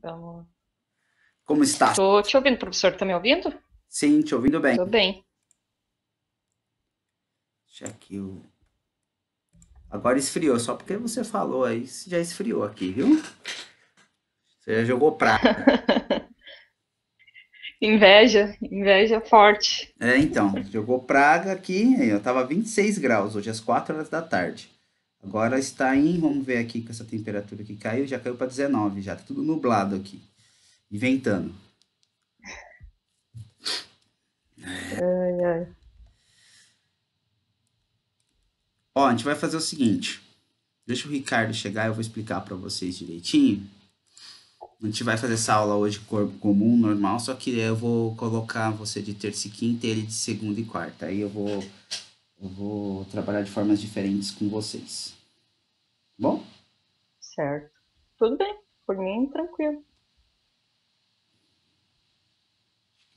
Vamos. Como está? Tô te ouvindo, professor. Tá me ouvindo? Sim, te ouvindo bem. Tô bem. Deixa aqui o... Agora esfriou, só porque você falou aí, já esfriou aqui, viu? Você já jogou praga. Inveja, inveja forte. É, então, jogou praga aqui, aí, ó, tava 26 graus hoje, às 4 horas da tarde. Agora está em, vamos ver aqui com essa temperatura que caiu, já caiu para 19, já tá tudo nublado aqui, e ventando. Ai, ai. Ó, a gente vai fazer o seguinte, deixa o Ricardo chegar, eu vou explicar para vocês direitinho. A gente vai fazer essa aula hoje comum, normal, só que eu vou colocar você de terça e quinta e ele de segunda e quarta. Aí eu vou trabalhar de formas diferentes com vocês. Bom? Certo. Tudo bem. Por mim, tranquilo.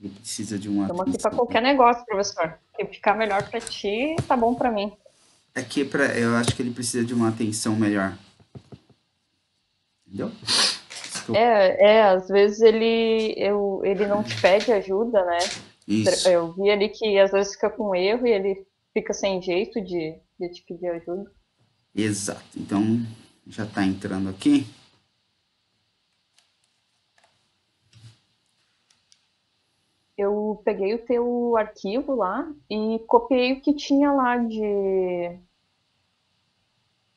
Ele precisa de uma Estamos aqui para atenção. qualquer negócio, professor. Se ficar melhor para ti, tá bom para mim. Aqui eu acho que ele precisa de uma atenção melhor. Entendeu? Às vezes ele não te pede ajuda, né? Isso, Eu vi ali que às vezes fica com erro e ele fica sem jeito de te pedir ajuda. exato. Então, já está entrando aqui. Eu peguei o teu arquivo lá e copiei o que tinha lá de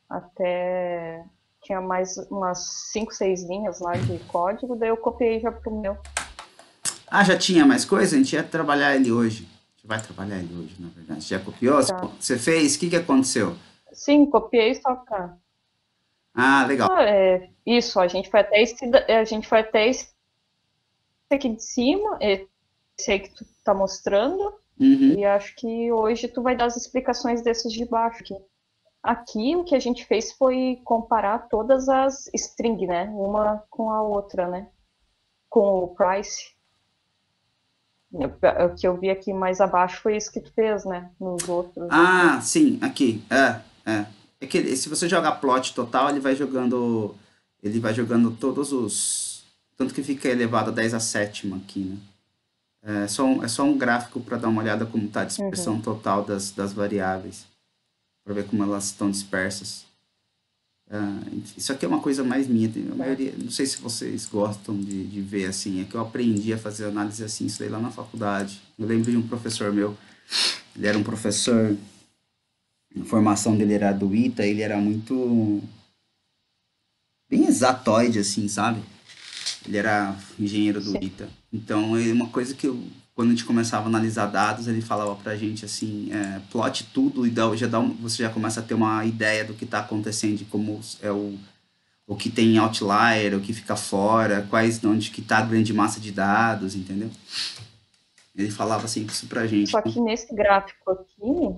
até tinha mais umas 5, 6 linhas lá de código, daí eu copiei já pro meu. Ah, já tinha mais coisa? A gente ia trabalhar ele hoje. A gente vai trabalhar ele hoje, na verdade. Já copiou? Tá. Você fez? O que aconteceu? Sim, copiei só pra. Ah, legal. Ah, é, isso, a gente foi até esse aqui de cima, esse aí que tu tá mostrando, Uhum. e acho que hoje tu vai dar as explicações desses de baixo aqui. Aqui o que a gente fez foi comparar todas as string, né? Uma com a outra, né? Com o price. O que eu vi aqui mais abaixo foi isso que tu fez, né? Nos outros aqui. Ah, sim, aqui. É. É que se você jogar plot total, ele vai jogando todos os. Tanto que fica elevado a 10 a sétima aqui, né? É só um gráfico para dar uma olhada como está a dispersão Uhum. total das variáveis, para ver como elas estão dispersas. Isso aqui é uma coisa mais minha. A Tá. maioria, não sei se vocês gostam de ver assim, é que eu aprendi a fazer análise assim, isso daí lá na faculdade. Eu lembro de um professor meu, ele era um professor, a formação dele era do ITA, ele era muito, bem exatoide assim, sabe? Ele era engenheiro do Sim. ITA. Então, uma coisa que quando a gente começava a analisar dados, ele falava pra gente assim, plot tudo e você já começa a ter uma ideia do que está acontecendo, de como é o que tem outlier, o que fica fora, onde que está a grande massa de dados, entendeu? Ele falava assim isso pra gente. Só que nesse gráfico aqui,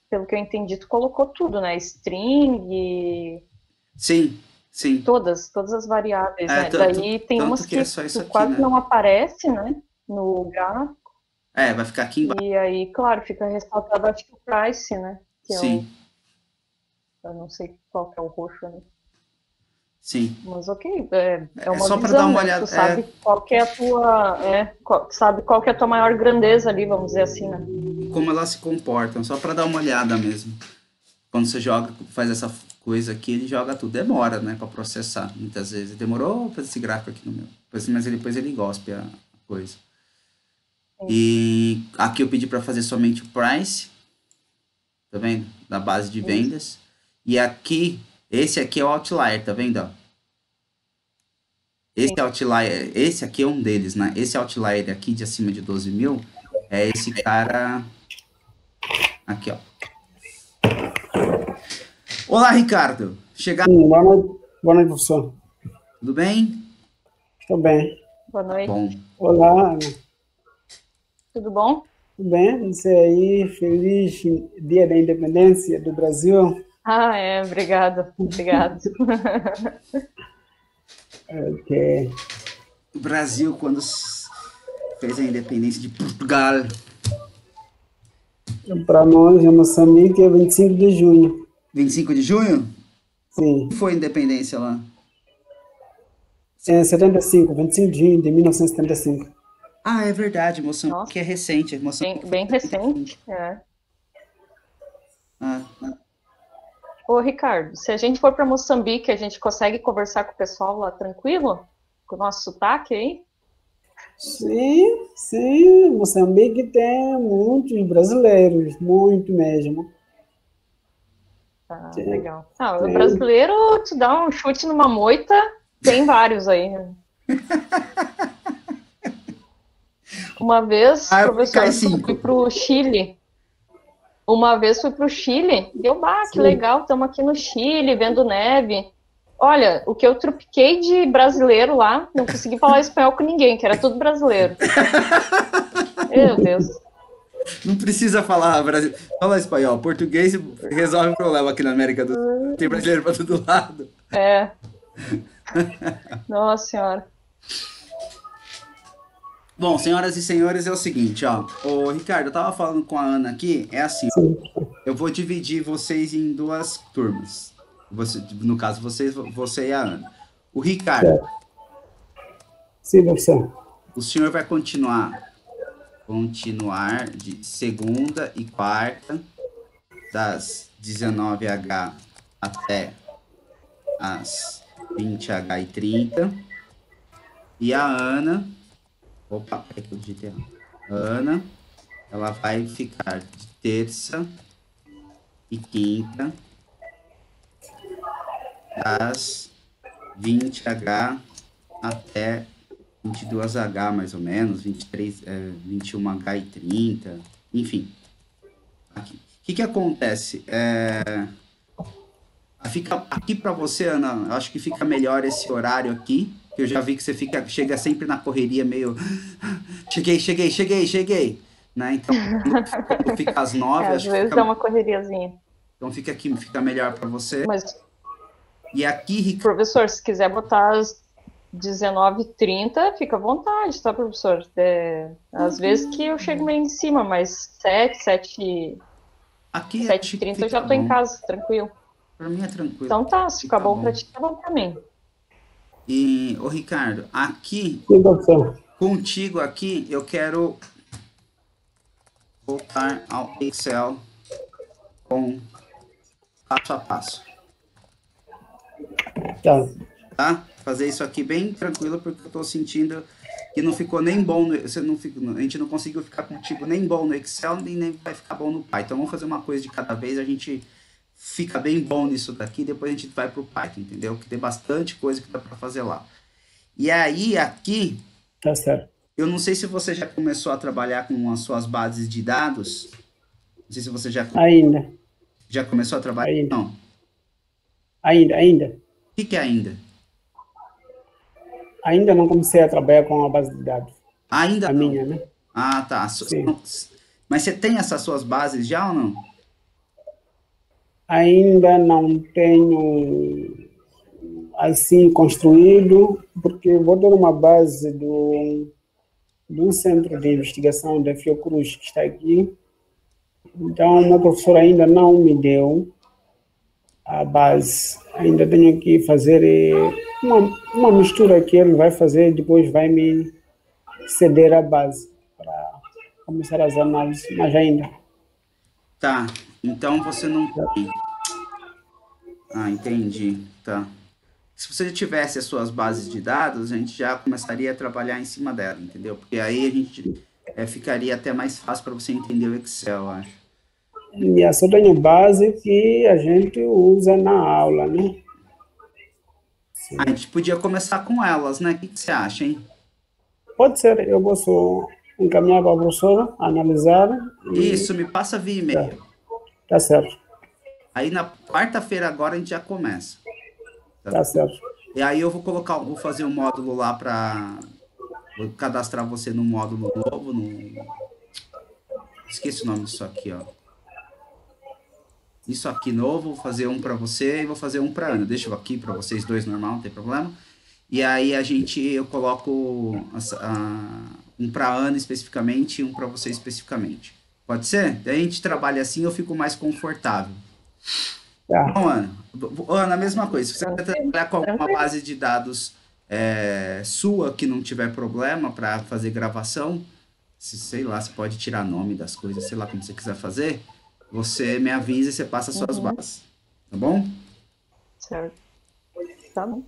pelo que eu entendi, tu colocou tudo, né? String, Sim, sim. todas as variáveis, É, né? tanto, Daí tem tanto umas que é que só isso tu aqui, quase né? não aparece, né? No gráfico. Vai ficar aqui embaixo. E aí, claro, fica ressaltado, acho que o price, né? Que é o, Sim, eu não sei qual que é o roxo, né? sim. Mas ok, é É uma só para dar visão, uma né? Tu olhada. sabe qual que é a tua, sabe qual que é a tua maior grandeza ali, vamos dizer assim, né? E como elas se comportam, só para dar uma olhada mesmo. Quando você joga, faz essa coisa aqui, ele joga tudo. Demora, né, para processar, muitas vezes. Demorou fazer esse gráfico aqui no meu. Mas depois ele gospe a coisa. Sim, E aqui eu pedi para fazer somente o price, tá vendo? Da base de isso. vendas. E aqui, esse aqui é o outlier, tá vendo? Ó? Esse Sim. outlier, esse aqui é um deles, né? Esse outlier aqui de acima de 12 mil é esse cara aqui, ó. Olá, Ricardo. Chegar, Boa noite, professor. tudo bem? Estou bem. Boa Tá noite. bom. Olá, tudo Tudo bom? bem? Você aí, feliz Dia da Independência do Brasil. Ah, obrigado, obrigado. Que O Brasil, quando fez a independência de Portugal, para nós, em Moçambique, é 25 de junho. 25 de junho, Sim. foi a independência lá. Em 75, 25 de junho de 1975. Ah, é verdade, Nossa, Moçambique é recente. Moçambique bem foi 75. recente. É. Ah, Ô, Ricardo, se a gente for para Moçambique, a gente consegue conversar com o pessoal lá tranquilo? Com o nosso sotaque aí? Sim, sim, Moçambique tem muitos brasileiros, muito mesmo. Tá, Tem, legal. Ah, o tem, brasileiro te dá um chute numa moita, tem vários aí. Uma vez, ah, cai professor, fui 5. pro Chile. Uma vez fui pro Chile, deu, bah, que sim. legal, estamos aqui no Chile, vendo neve. Olha, o que eu tropiquei de brasileiro lá, não consegui falar espanhol com ninguém, que era tudo brasileiro. Meu Deus. Não precisa falar fala espanhol. Português resolve o problema aqui na América do Sul. Tem brasileiro para todo lado. É, nossa senhora. Bom, senhoras e senhores, é o seguinte, ó. Ô, Ricardo, eu tava falando com a Ana aqui, é assim, ó. Sim, Eu vou dividir vocês em duas turmas. No caso, você e a Ana. O Ricardo, certo. Sim, professor. o senhor vai continuar de segunda e quarta, das 19h até as 20h30. E a Ana, opa, é que eu digitei errado. A Ana, ela vai ficar de terça e quinta, das 20h até 22h mais ou menos, 21h30, enfim. Aqui. O que acontece? Fica aqui para você, Ana, eu acho que fica melhor esse horário aqui, que eu já vi que você chega sempre na correria meio cheguei, né? Então, quando fica às É, 9, às acho que vezes dá uma correriazinha. então fica aqui, fica melhor para você. Mas, E aqui, Ricardo, professor, se quiser botar às 19h30, fica à vontade, tá, professor? É, às vezes que eu chego meio em cima, mas aqui acho que 7h30 eu já fica tô em bom. casa, tranquilo. Para mim é tranquilo, Então tá, se ficar fica bom pra bom. ti, tá bom pra mim. E, ô Ricardo, aqui, Sim, professor. contigo aqui, eu quero voltar ao Excel com passo a passo, Tá. tá? Fazer isso aqui bem tranquilo, porque eu tô sentindo que não ficou nem bom, a gente não conseguiu ficar contigo nem bom no Excel, nem vai ficar bom no Python. Então vamos fazer uma coisa de cada vez, a gente fica bem bom nisso daqui, depois a gente vai pro Python, entendeu? Que tem bastante coisa que dá para fazer lá. E aí, aqui, Tá certo. eu não sei se você já começou a trabalhar com as suas bases de dados. Não sei se você Ainda, já começou a trabalhar. ainda, Não. O ainda. que é ainda? Ainda não comecei a trabalhar com a base de dados. Ainda A não. minha, né? Ah, tá. Sim. Mas você tem essas suas bases já ou não? Ainda não tenho assim construído, porque vou ter uma base de um centro de investigação da Fiocruz que está aqui. Então, o meu professor ainda não me deu a base. Ainda tenho que fazer uma mistura que ele vai fazer, depois vai me ceder a base para começar as análises, mas ainda. Tá. Então você não tem. Ah, entendi. Tá. Se você já tivesse as suas bases de dados, a gente já começaria a trabalhar em cima dela, entendeu? Porque aí a gente ficaria até mais fácil para você entender o Excel, eu acho. E eu só tenho base que a gente usa na aula, né? A gente podia começar com elas, né? O que você acha, hein? Pode ser, eu posso encaminhar para a professora, analisar e Isso, me passa via tá, e-mail. tá certo, Aí na quarta-feira agora a gente já começa. tá certo. E aí eu vou fazer um módulo lá para vou cadastrar você no módulo novo, esqueci o nome disso aqui, ó. Isso aqui novo, vou fazer um para você e vou fazer um para Ana. Deixa eu aqui para vocês dois normal, não tem problema. E aí eu coloco um para Ana especificamente e um para você especificamente. Pode ser? Daí a gente trabalha assim, eu fico mais confortável. Tá, Bom, Ana, a mesma coisa. Se você quer trabalhar com alguma Tranquilo. base de dados sua que não tiver problema para fazer gravação, sei lá, você pode tirar nome das coisas, sei lá como você quiser fazer, você me avisa e você passa as suas bases, tá bom? Certo. Tá bom.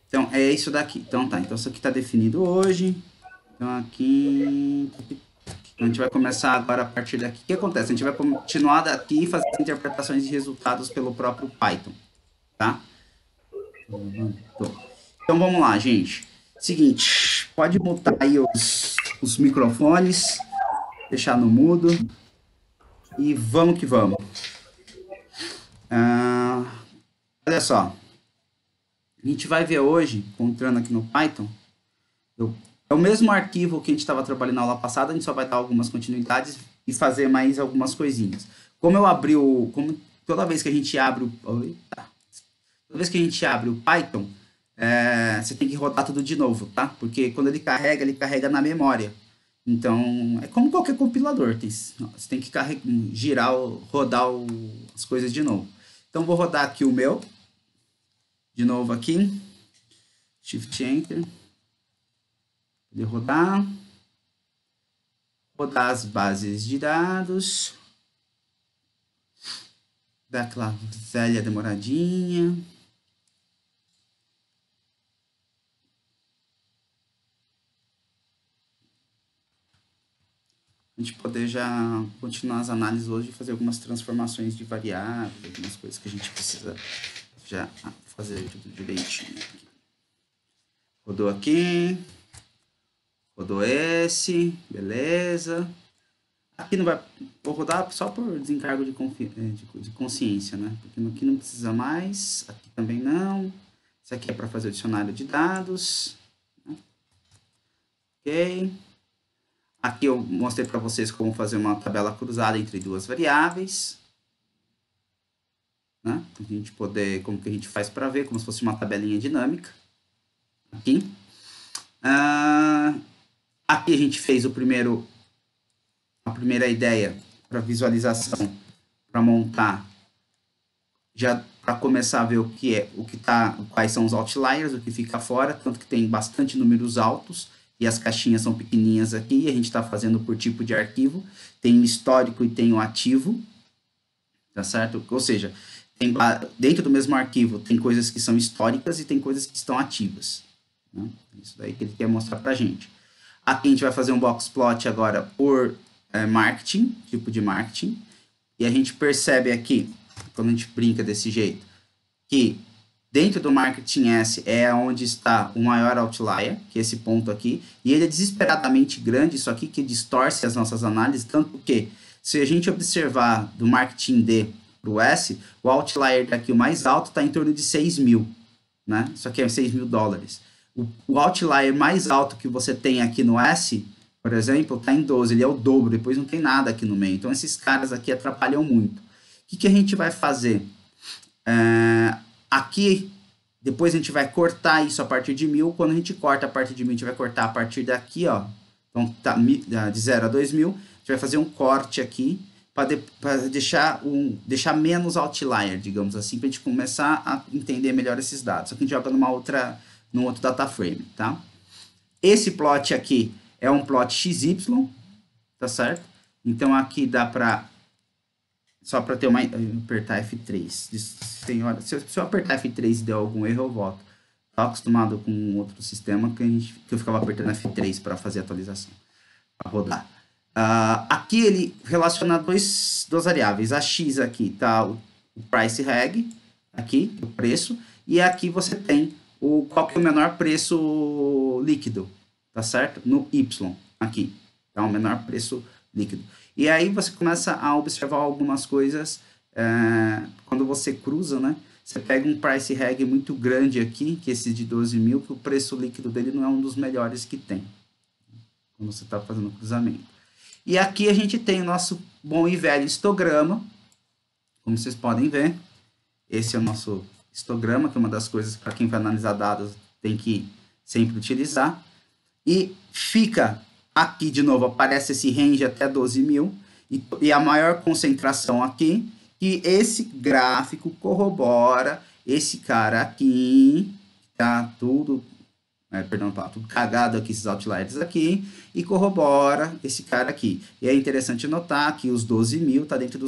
Então, é isso daqui. Então, tá. Então, isso aqui tá definido hoje. Então, aqui... Então, a gente vai começar agora a partir daqui. O que acontece? A gente vai continuar daqui fazendo interpretações de resultados pelo próprio Python, tá? Então, vamos lá, gente. Seguinte, pode mutar aí os microfones, deixar no mudo. E vamos que vamos. Olha só. A gente vai ver hoje, entrando aqui no Python, é o mesmo arquivo que a gente estava trabalhando na aula passada, a gente só vai dar algumas continuidades e fazer mais algumas coisinhas. Como eu abri toda vez que a gente abre toda vez que a gente abre o Python, você tem que rodar tudo de novo, tá? Porque quando ele carrega na memória. Então, é como qualquer compilador, você tem que rodar as coisas de novo. Então, vou rodar aqui o meu, de novo aqui, Shift Enter, poder rodar as bases de dados, dar aquela velha demoradinha. A gente poder já continuar as análises hoje e fazer algumas transformações de variáveis, algumas coisas que a gente precisa já fazer tudo direitinho. Rodou aqui. Rodou esse. Beleza. Aqui não vai... Vou rodar só por desencargo de consciência, né? Porque aqui não precisa mais. Aqui também não. Isso aqui é para fazer o dicionário de dados. Ok. Aqui eu mostrei para vocês como fazer uma tabela cruzada entre duas variáveis. Né? Para a gente poder, como que a gente faz para ver, como se fosse uma tabelinha dinâmica. Aqui. Aqui a gente fez a primeira ideia para visualização, para montar, já para começar a ver quais são os outliers, o que fica fora, tanto que tem bastante números altos, e as caixinhas são pequenininhas aqui, e a gente está fazendo por tipo de arquivo, tem o histórico e tem o ativo, tá certo? Ou seja, dentro do mesmo arquivo tem coisas que são históricas e tem coisas que estão ativas, né? Isso daí que ele quer mostrar pra gente. Aqui a gente vai fazer um box plot agora por marketing, tipo de marketing, e a gente percebe aqui, quando a gente brinca desse jeito, que dentro do marketing S é onde está o maior outlier, que é esse ponto aqui, e ele é desesperadamente grande, isso aqui que distorce as nossas análises, tanto que se a gente observar do marketing D para o S, o outlier daqui, o mais alto, está em torno de 6 mil, né? Isso aqui é 6 mil dólares. O outlier mais alto que você tem aqui no S, por exemplo, está em 12, ele é o dobro, depois não tem nada aqui no meio. Então, esses caras aqui atrapalham muito. O que a gente vai fazer? Aqui, depois a gente vai cortar isso a partir de 1000. Quando a gente corta a partir de 1000, a gente vai cortar a partir daqui, ó. Então, tá de 0 a 2000. A gente vai fazer um corte aqui para deixar menos outlier, digamos assim, para a gente começar a entender melhor esses dados. Só que a gente joga num outro data frame, tá? Esse plot aqui é um plot XY, tá certo? Então, aqui dá para... Só para ter apertar F3. Se eu apertar F3 e der algum erro, eu volto. Estou acostumado com outro sistema que eu ficava apertando F3 para fazer a atualização, para rodar. Aqui ele relaciona duas variáveis. A X aqui está o price reg, aqui, o preço, e aqui você tem qual que é o menor preço líquido, tá certo? No Y, aqui, tá o menor preço líquido. E aí você começa a observar algumas coisas, quando você cruza, né? Você pega um price reg muito grande aqui, que é esse de 12 mil, que o preço líquido dele não é um dos melhores que tem, quando você está fazendo o cruzamento. E aqui a gente tem o nosso bom e velho histograma, como vocês podem ver. Esse é o nosso histograma, que é uma das coisas para quem vai analisar dados tem que sempre utilizar. E fica aqui de novo, aparece esse range até 12 mil, e a maior concentração aqui, que esse gráfico corrobora esse cara aqui, tá tudo perdão, tá tudo cagado aqui, esses outliers aqui, e corrobora esse cara aqui. E é interessante notar que os 12.000 tá dentro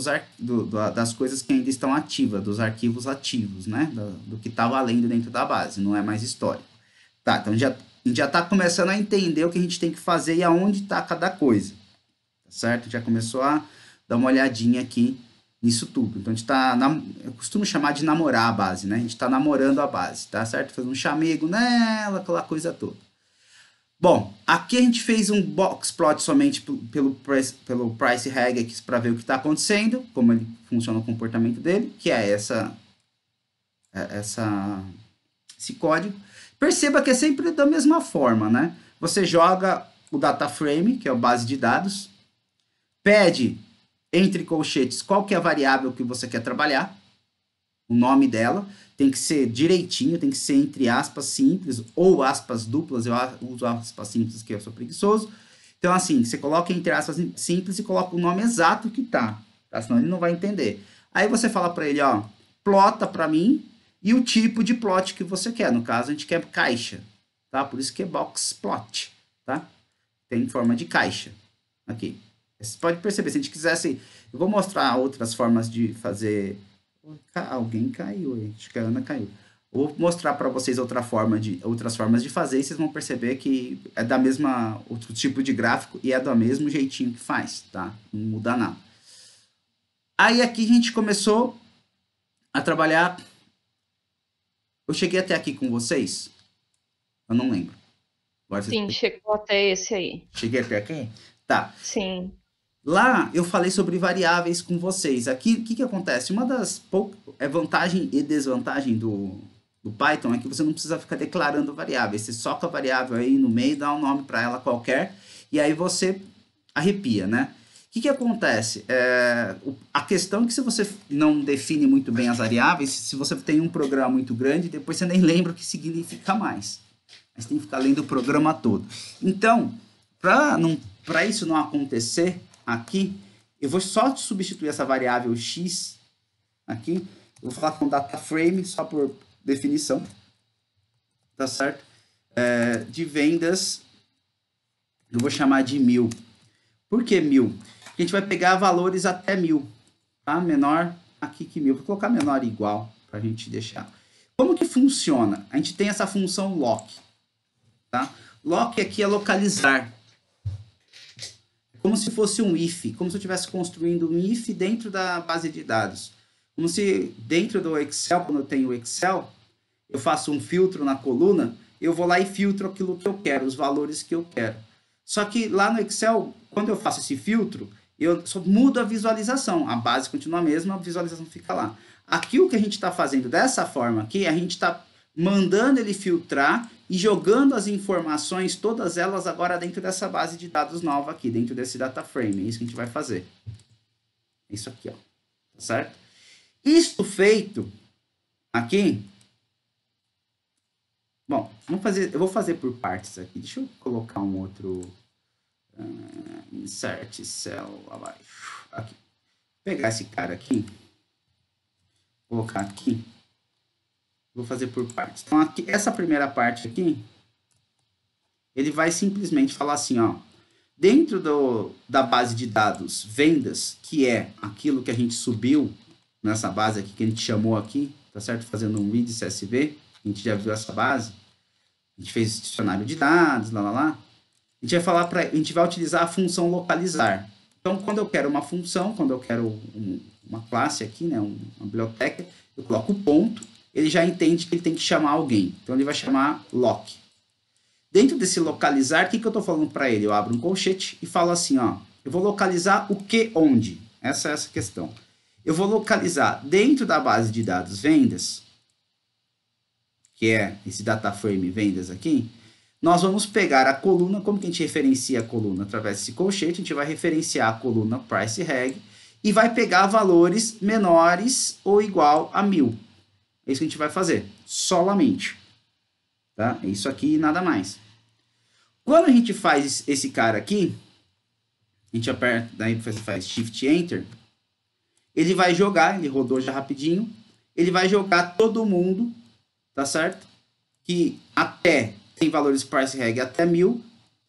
das coisas que ainda estão ativas, dos arquivos ativos, né? Do que tá valendo dentro da base, não é mais histórico. Tá, então a gente já tá começando a entender o que a gente tem que fazer e aonde tá cada coisa, tá certo? Já começou a dar uma olhadinha aqui nisso tudo. Então a gente tá, eu costumo chamar de namorar a base, né? A gente tá namorando a base, tá certo? Fazendo um chamego nela, aquela coisa toda. Bom, aqui a gente fez um box plot somente pelo price reg aqui para ver o que está acontecendo, como ele funciona o comportamento dele, que é esse código. Perceba que é sempre da mesma forma, né? Você joga o data frame, que é a base de dados, pede entre colchetes qual que é a variável que você quer trabalhar, o nome dela, tem que ser direitinho, tem que ser entre aspas simples ou aspas duplas, eu uso aspas simples que eu sou preguiçoso. Então, assim, você coloca entre aspas simples e coloca o nome exato que tá? Senão ele não vai entender. Aí você fala para ele, ó, plota para mim e o tipo de plot que você quer. No caso, a gente quer caixa, tá? Por isso que é box plot, tá? Tem forma de caixa aqui. Você pode perceber, se a gente quisesse... Eu vou mostrar outras formas de fazer... Alguém caiu, acho que a Ana caiu. Vou mostrar para vocês outras formas de fazer e vocês vão perceber que é da mesma... outro tipo de gráfico e é do mesmo jeitinho que faz, tá? Não muda nada. Aí aqui a gente começou a trabalhar... Eu cheguei até aqui com vocês? Eu não lembro. Agora sim, chegou até esse aí. Cheguei até aqui? Tá. Sim. Lá eu falei sobre variáveis com vocês. Aqui, o que acontece? Uma das vantagem e desvantagem do Python é que você não precisa ficar declarando variáveis. Você soca a variável aí no meio, dá um nome para ela qualquer, e aí você arrepia, né? O que acontece? A questão é que se você não define muito bem as variáveis, se você tem um programa muito grande, depois você nem lembra o que significa mais. Mas tem que ficar lendo o programa todo. Então, para isso não acontecer, aqui, eu vou só substituir essa variável x aqui, eu vou falar com data frame, só por definição, tá certo? De vendas, eu vou chamar de 1000. Por que 1000? Porque a gente vai pegar valores até 1000, tá? Menor aqui que 1000, vou colocar menor e igual, para a gente deixar. Como que funciona? A gente tem essa função lock, tá? Lock aqui é localizar. Como se fosse um if, como se eu estivesse construindo um if dentro da base de dados. Como se dentro do Excel, quando eu tenho o Excel, eu faço um filtro na coluna, eu vou lá e filtro aquilo que eu quero, os valores que eu quero. Só que lá no Excel, quando eu faço esse filtro, eu só mudo a visualização. A base continua a mesma, a visualização fica lá. Aqui o que a gente está fazendo dessa forma aqui, a gente está mandando ele filtrar e jogando as informações, todas elas agora dentro dessa base de dados nova aqui, dentro desse data frame. É isso que a gente vai fazer. Isso aqui, ó. Tá certo? Isto feito aqui. Bom, eu vou fazer por partes aqui. Deixa eu colocar um outro. Insert cell abaixo. Aqui. Vou pegar esse cara aqui. Colocar aqui. Vou fazer por partes. Então, aqui, essa primeira parte aqui, ele vai simplesmente falar assim, ó. Dentro da base de dados vendas, que é aquilo que a gente subiu nessa base aqui, que a gente chamou aqui, tá certo? Fazendo um read CSV, a gente já viu essa base. A gente fez dicionário de dados, lá. A gente vai utilizar a função localizar. Então, quando eu quero uma função, quando eu quero uma classe aqui, né, uma biblioteca, eu coloco o ponto, ele já entende que ele tem que chamar alguém. Então, ele vai chamar lock. Dentro desse localizar, o que eu estou falando para ele? Eu abro um colchete e falo assim, ó, eu vou localizar o que, onde? Essa é essa questão. Eu vou localizar dentro da base de dados vendas, que é esse data frame vendas aqui, nós vamos pegar a coluna, como que a gente referencia a coluna? Através desse colchete, a gente vai referenciar a coluna price reg e vai pegar valores menores ou igual a 1000. É isso que a gente vai fazer, solamente. Tá? É isso aqui e nada mais. Quando a gente faz esse cara aqui, a gente aperta, daí faz Shift Enter, ele vai jogar, ele rodou já rapidinho, ele vai jogar todo mundo, tá certo? Que até tem valores price reg até 1000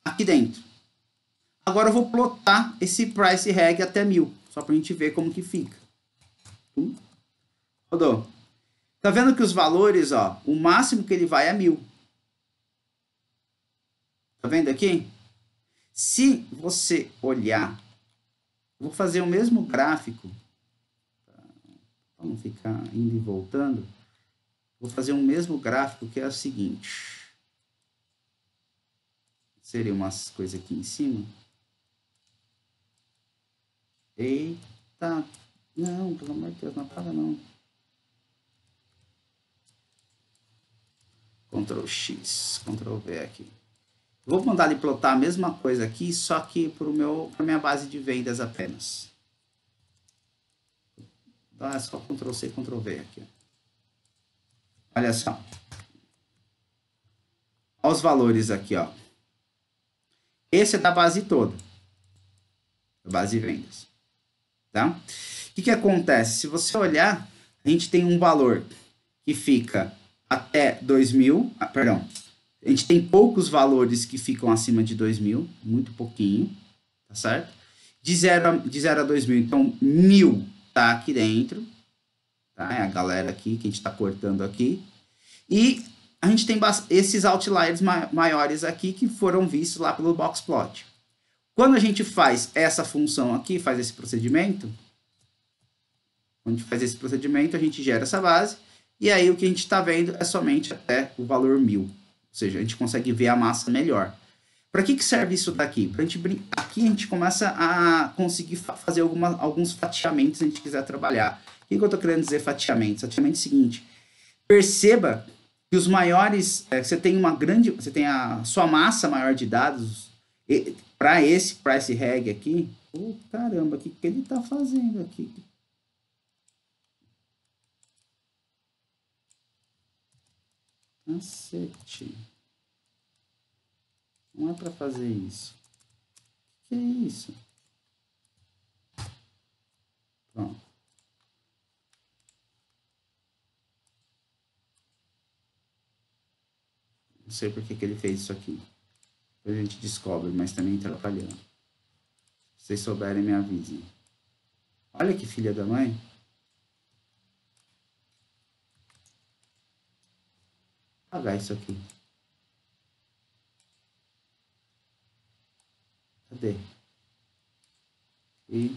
aqui dentro. Agora eu vou plotar esse price reg até 1000, só para a gente ver como que fica. Rodou. Tá vendo que os valores, ó, o máximo que ele vai é 1000. Tá vendo aqui? Se você olhar, vou fazer o mesmo gráfico, para não ficar indo e voltando. Vou fazer o mesmo gráfico que é o seguinte. Seria umas coisas aqui em cima. Eita. Não, pelo amor de Deus, não apaga não. Ctrl X, Ctrl V aqui. Vou mandar ele plotar a mesma coisa aqui, só que para minha base de vendas apenas. Então é só Ctrl C, Ctrl V aqui. Olha só. Olha os valores aqui, ó. Esse é da base toda. Base de vendas. Tá? O que acontece? Se você olhar, a gente tem um valor que fica até 2000. Perdão. A gente tem poucos valores que ficam acima de 2000. Muito pouquinho. Tá certo? De 0 a 2000. Então, 1000 tá aqui dentro. Tá? É a galera aqui que a gente está cortando aqui. E a gente tem esses outliers maiores aqui que foram vistos lá pelo boxplot. Quando a gente faz essa função aqui, faz esse procedimento, quando a gente faz esse procedimento, a gente gera essa base, e aí o que a gente está vendo é somente até o valor 1000. Ou seja, a gente consegue ver a massa melhor. Para que serve isso daqui? Aqui a gente começa a conseguir fazer alguns fatiamentos se a gente quiser trabalhar. O que eu estou querendo dizer fatiamentos? Fatiamento é o seguinte, perceba que os maiores, você tem a sua massa maior de dados, para esse price reg aqui, caramba, o que ele está fazendo aqui? Cacete. Não é para fazer isso. O que é isso? Pronto. Não sei por que ele fez isso aqui. A gente descobre, mas também atrapalhando. Se vocês souberem, me avisem. Olha que filha da mãe. Vou apagar isso aqui. Cadê? E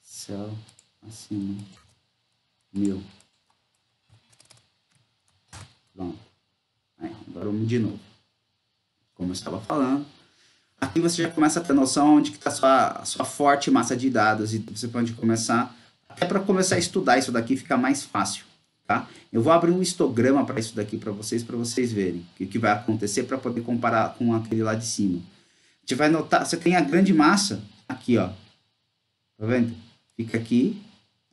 céu acima 1000. Pronto. Aí, agora vamos de novo. Como eu estava falando, aqui você já começa a ter noção onde está a sua forte massa de dados e você pode começar, até para começar a estudar isso daqui fica mais fácil, tá? Eu vou abrir um histograma para isso daqui para vocês verem o que vai acontecer para poder comparar com aquele lá de cima. A gente vai notar, você tem a grande massa aqui, ó, tá vendo? Fica aqui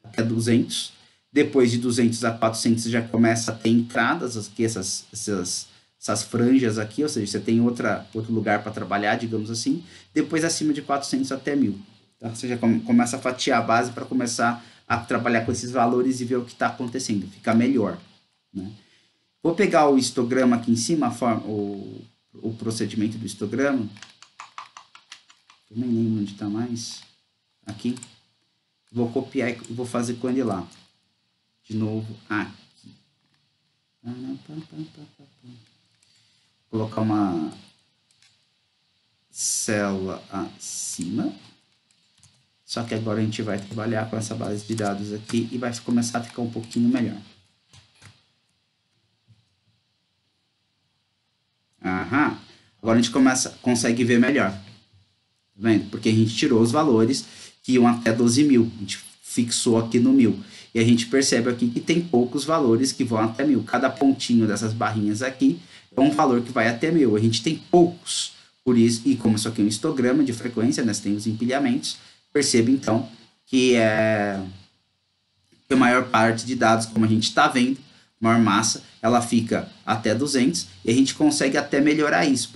até 200, depois de 200 a 400 você já começa a ter entradas aqui, essas franjas aqui, ou seja, você tem outro lugar para trabalhar, digamos assim. Depois acima de 400 até 1000. Tá? Você já começa a fatiar a base para começar a trabalhar com esses valores e ver o que está acontecendo. Fica melhor. Né? Vou pegar o histograma aqui em cima, o procedimento do histograma. Eu nem lembro onde está mais. Aqui. Vou copiar e vou fazer com ele lá. De novo, aqui. Colocar uma célula acima. Só que agora a gente vai trabalhar com essa base de dados aqui e vai começar a ficar um pouquinho melhor. Aham. Agora a gente consegue ver melhor. Tá vendo? Porque a gente tirou os valores que iam até 12.000. A gente fixou aqui no 1000. E a gente percebe aqui que tem poucos valores que vão até 1000. Cada pontinho dessas barrinhas aqui é um valor que vai até 1000. A gente tem poucos. Por isso, e como isso aqui é um histograma de frequência, nós temos empilhamentos, perceba então que a maior parte de dados, como a gente está vendo, maior massa, ela fica até 200 e a gente consegue até melhorar isso.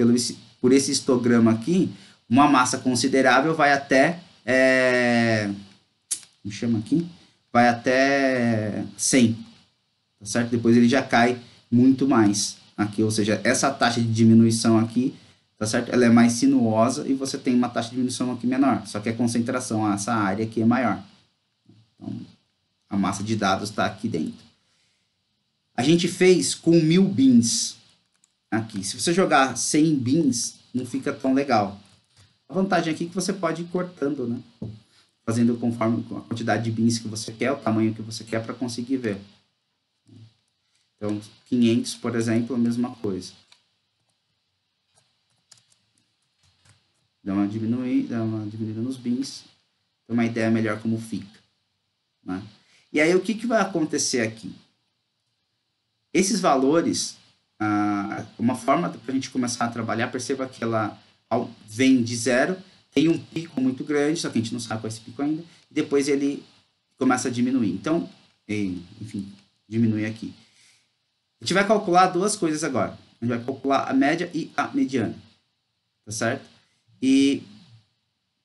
Por esse histograma aqui, uma massa considerável vai até, como chama aqui? Vai até 100, tá certo? Depois ele já cai muito mais, aqui, ou seja, essa taxa de diminuição aqui, tá certo? Ela é mais sinuosa e você tem uma taxa de diminuição aqui menor, só que a concentração, essa área aqui é maior. Então, a massa de dados está aqui dentro. A gente fez com 1000 bins aqui. Se você jogar 100 bins, não fica tão legal. A vantagem aqui é que você pode ir cortando, né? Fazendo conforme a quantidade de bins que você quer, o tamanho que você quer para conseguir ver. Então, 500, por exemplo, a mesma coisa. Dá uma diminuída nos bins. Tem uma ideia melhor como fica. Né? E aí, o que vai acontecer aqui? Esses valores, uma forma para a gente começar a trabalhar, perceba que ela vem de zero, tem um pico muito grande, só que a gente não sabe qual é esse pico ainda, e depois ele começa a diminuir. Então, enfim, diminui aqui. A gente vai calcular duas coisas agora. A gente vai calcular a média e a mediana. Tá certo? E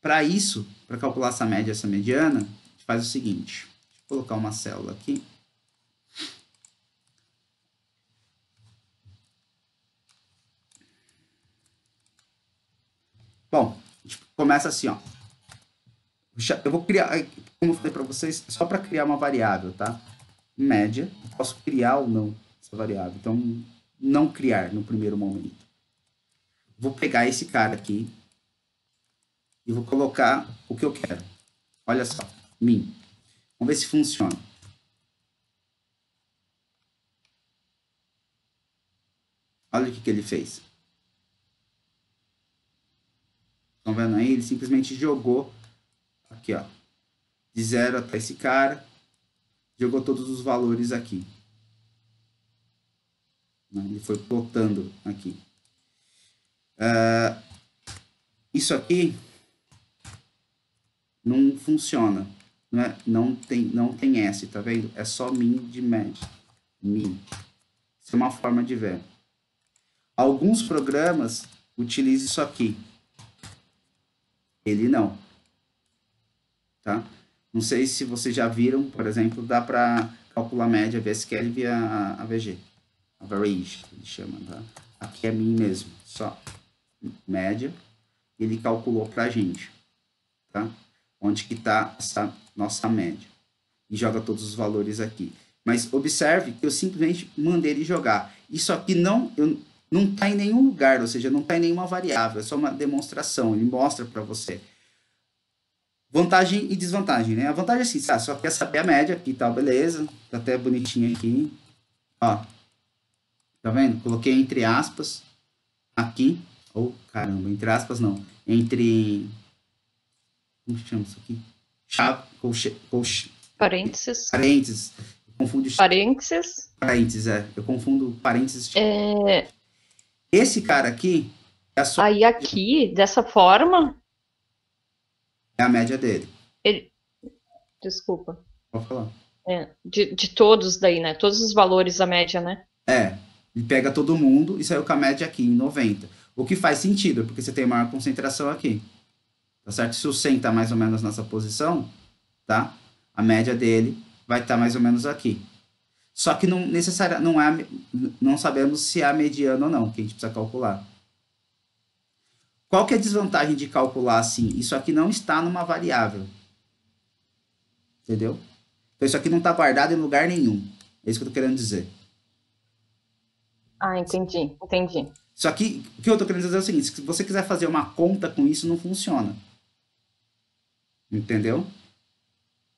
para isso, para calcular essa média e essa mediana, a gente faz o seguinte. Deixa eu colocar uma célula aqui. Bom, a gente começa assim, ó. Eu vou criar, como eu falei para vocês, só para criar uma variável, tá? Média, eu posso criar ou não essa variável. Então, não criar no primeiro momento. Vou pegar esse cara aqui e vou colocar o que eu quero. Olha só, min. Vamos ver se funciona. Olha o que ele fez. Estão vendo aí? Ele simplesmente jogou aqui, ó, de 0 até esse cara, jogou todos os valores aqui. Ele foi plotando aqui. Isso aqui não funciona. Não tem S, tá vendo? É só min de média. Min. Isso é uma forma de ver. Alguns programas utilizam isso aqui. Ele não. Tá? Não sei se vocês já viram, por exemplo, dá para calcular a média VSQL via AVG. Average, ele chama, tá? Aqui é min mesmo, só média. Ele calculou para a gente, tá? Onde que está essa nossa média. E joga todos os valores aqui. Mas observe que eu simplesmente mandei ele jogar. Isso aqui não está em nenhum lugar, ou seja, não está em nenhuma variável, é só uma demonstração, ele mostra para você. Vantagem e desvantagem, né? A vantagem é assim, só quer saber a média aqui, tá, beleza, tá até bonitinho aqui, ó, tá vendo? Coloquei entre aspas aqui, caramba, entre aspas não, como chama isso aqui? Parênteses. Parênteses. Parênteses, eu confundo parênteses. Esse cara aqui é só... Aí aqui, dessa forma... É a média dele. Desculpa. Pode falar. De todos daí, né? Todos os valores, a média, né? Ele pega todo mundo e saiu com a média aqui em 90. O que faz sentido, porque você tem maior concentração aqui. Tá certo? Se o 100 tá mais ou menos nessa posição, tá? A média dele vai estar mais ou menos aqui. Só que não sabemos se é a mediana ou não, que a gente precisa calcular. Qual que é a desvantagem de calcular assim? Isso aqui não está numa variável. Entendeu? Então, isso aqui não está guardado em lugar nenhum. É isso que eu estou querendo dizer. Entendi. Só que o que eu estou querendo dizer é o seguinte: se você quiser fazer uma conta com isso, não funciona. Entendeu?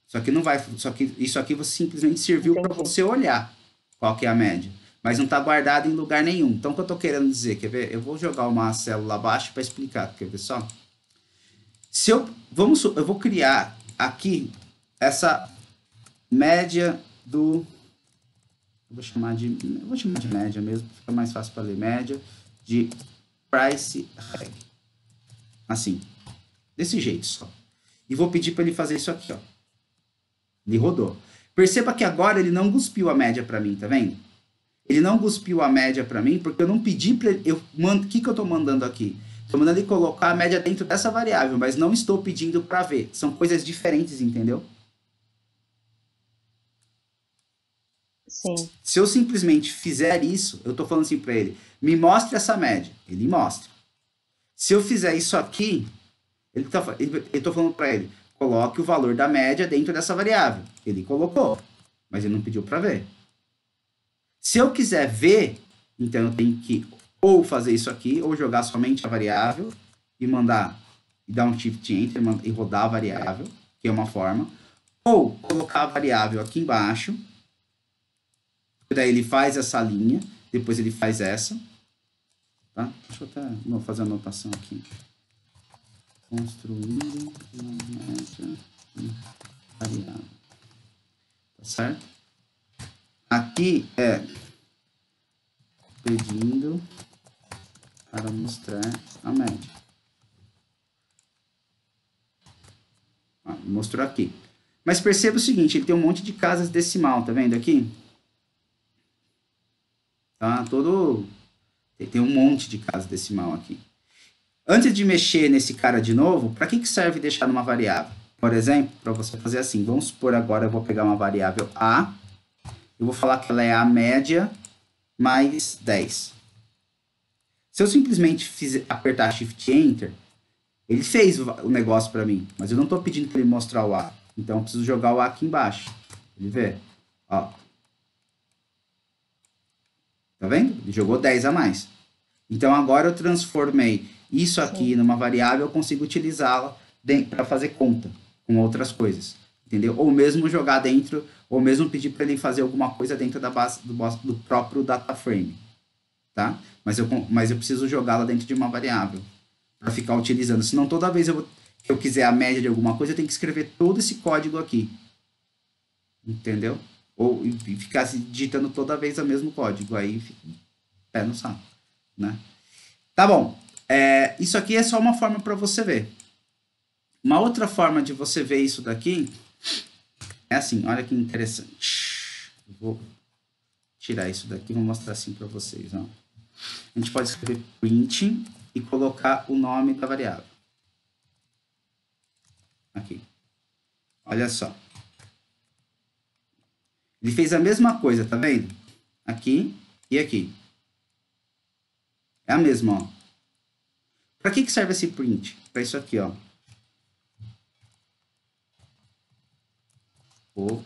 Só que isso aqui simplesmente serviu para você olhar qual que é a média. Mas não está guardado em lugar nenhum. Então, o que eu estou querendo dizer? Quer ver? Eu vou jogar uma célula abaixo para explicar. Quer ver só? Eu vou criar aqui essa média do... Eu vou chamar de média mesmo, fica mais fácil para ler. Média de price reg. Assim. Desse jeito só. E vou pedir para ele fazer isso aqui, ó. Ele rodou. Perceba que agora ele não cuspiu a média para mim, tá vendo? Ele não cuspiu a média para mim porque eu não pedi para ele... O que eu estou mandando aqui? Estou mandando ele colocar a média dentro dessa variável, mas não estou pedindo para ver. São coisas diferentes, entendeu? Sim. Se eu simplesmente fizer isso, eu estou falando assim para ele, me mostre essa média. Ele mostra. Se eu fizer isso aqui, eu estou falando para ele, coloque o valor da média dentro dessa variável. Ele colocou, mas ele não pediu para ver. Se eu quiser ver, então eu tenho que ou fazer isso aqui, ou jogar somente a variável e mandar, e dar um shift enter e rodar a variável, que é uma forma, ou colocar a variável aqui embaixo, daí ele faz essa linha, depois ele faz essa, tá? Deixa eu até fazer a anotação aqui. Construindo uma média variável. Tá certo? Aqui é pedindo para mostrar a média. Mostrou aqui. Mas perceba o seguinte, ele tem um monte de casas decimal, tá vendo aqui? Tá todo... Tem um monte de casas decimal aqui. Antes de mexer nesse cara de novo, para que serve deixar numa variável? Por exemplo, para você fazer assim, vamos supor agora eu vou pegar uma variável A, eu vou falar que ela é a média mais 10. Se eu simplesmente apertar Shift Enter, ele fez o negócio para mim, mas eu não estou pedindo para ele mostrar o A. Então eu preciso jogar o A aqui embaixo. Ele vê. Ó. Tá vendo? Ele jogou 10 a mais. Então agora eu transformei isso aqui numa variável, eu consigo utilizá-la para fazer conta com outras coisas. Entendeu? Ou mesmo jogar dentro, ou mesmo pedir para ele fazer alguma coisa dentro da base do próprio data frame. Tá? Mas eu preciso jogá-la dentro de uma variável para ficar utilizando. Senão toda vez que eu quiser a média de alguma coisa, eu tenho que escrever todo esse código aqui. Entendeu? Ou ficar digitando toda vez o mesmo código. Aí fica pé no saco. Né? Tá bom. Isso aqui é só uma forma para você ver. Uma outra forma de você ver isso daqui é assim. Olha que interessante. Vou tirar isso daqui e vou mostrar assim para vocês. Ó. A gente pode escrever print e colocar o nome da variável. Aqui. Olha só. Ele fez a mesma coisa, tá vendo? Aqui e aqui. É a mesma, ó. Para que serve esse print? Para isso aqui, ó. O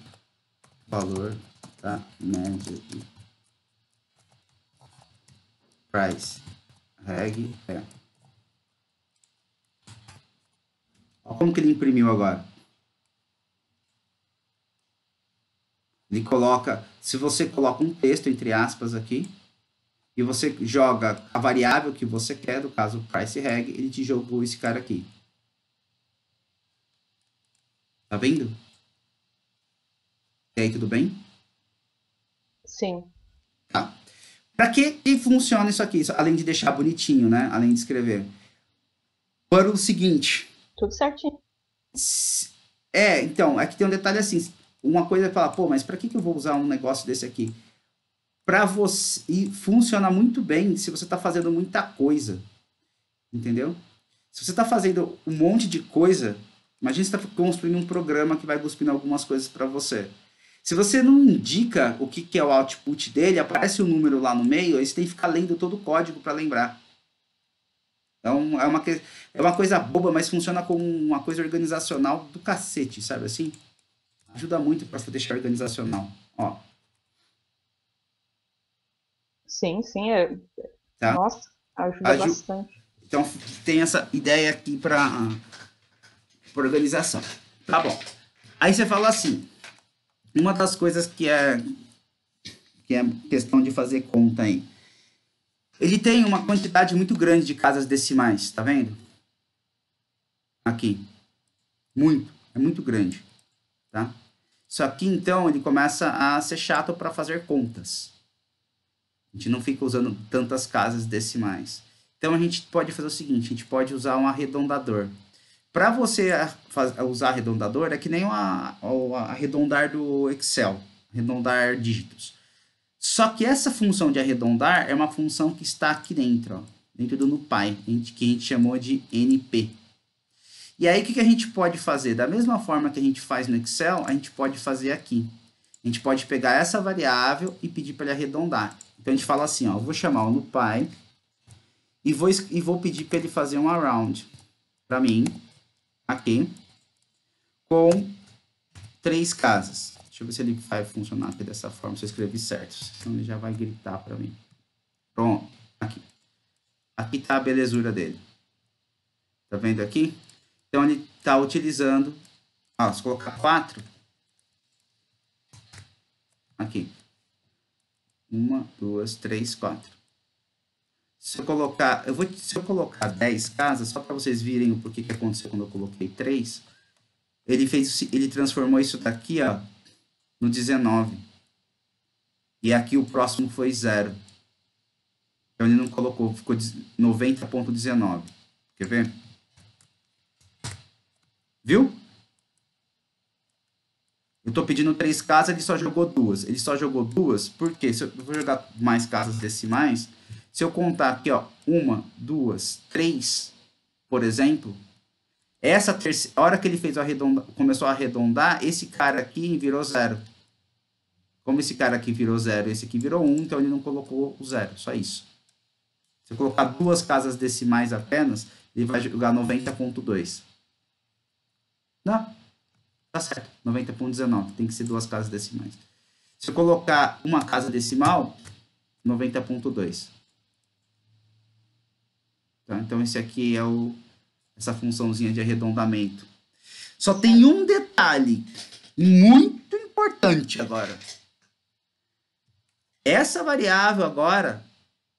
valor da média de price reg é. Olha como que ele imprimiu agora. Ele coloca, se você coloca um texto entre aspas aqui, e você joga a variável que você quer, no caso price reg, ele te jogou esse cara aqui. Tá vendo? E aí, tudo bem? Sim. Tá. Para que funciona isso aqui? Além de deixar bonitinho, né? Além de escrever. Para o seguinte. Tudo certinho. Então, aqui tem um detalhe assim. Uma coisa é falar, pô, mas para que eu vou usar um negócio desse aqui? Para você... E funciona muito bem se você está fazendo muita coisa. Entendeu? Se você está fazendo um monte de coisa, imagina você está construindo um programa que vai cuspindo algumas coisas para você. Se você não indica o que é o output dele, aparece um número lá no meio, aí você tem que ficar lendo todo o código para lembrar. Então, é uma coisa boba, mas funciona como uma coisa organizacional do cacete, sabe assim? Ajuda muito para deixar organizacional. Ó. Sim. Tá? Nossa, ajuda bastante. Então, tem essa ideia aqui para organização. Tá bom. Aí você fala assim, uma das coisas que é questão de fazer conta aí. Ele tem uma quantidade muito grande de casas decimais, tá vendo? Aqui. É muito grande, tá? Isso aqui, então, ele começa a ser chato para fazer contas. A gente não fica usando tantas casas decimais. Então, a gente pode fazer o seguinte, a gente pode usar um arredondador. Para você usar arredondador, é que nem o arredondar do Excel, arredondar dígitos. Só que essa função de arredondar é uma função que está aqui dentro, ó, dentro do NumPy, que a gente chamou de NP. E aí, o que a gente pode fazer? Da mesma forma que a gente faz no Excel, a gente pode fazer aqui. a gente pode pegar essa variável e pedir para ele arredondar. Então, a gente fala assim, ó, eu vou chamar o NumPy e vou pedir para ele fazer um around para mim, aqui, com 3 casas. Deixa eu ver se ele vai funcionar aqui dessa forma, se eu escrevi certo, senão ele já vai gritar para mim. Pronto, aqui. Aqui está a belezura dele. Tá vendo aqui? Então, ele está utilizando... Ah, se colocar 4... Aqui. 1, 2, 3, 4. Se eu colocar... Se eu colocar 10 casas, só para vocês virem o porquê que aconteceu quando eu coloquei 3, ele transformou isso daqui, ó, no 19. E aqui o próximo foi 0. Então, ele não colocou, ficou 90.19. Quer ver? Viu? Eu estou pedindo 3 casas, ele só jogou 2. Ele só jogou 2, porque se eu vou jogar mais casas decimais, se eu contar aqui, ó, 1, 2, 3, por exemplo, essa terceira, a hora que ele fez começou a arredondar, esse cara aqui virou 0. Como esse cara aqui virou 0 e esse aqui virou 1, então ele não colocou o 0, só isso. Se eu colocar 2 casas decimais apenas, ele vai jogar 90.2. Não, tá certo, 90.19, tem que ser 2 casas decimais. Se eu colocar uma casa decimal, 90.2. Tá? Então, esse aqui é essa funçãozinha de arredondamento. Só tem um detalhe muito importante agora. Essa variável agora,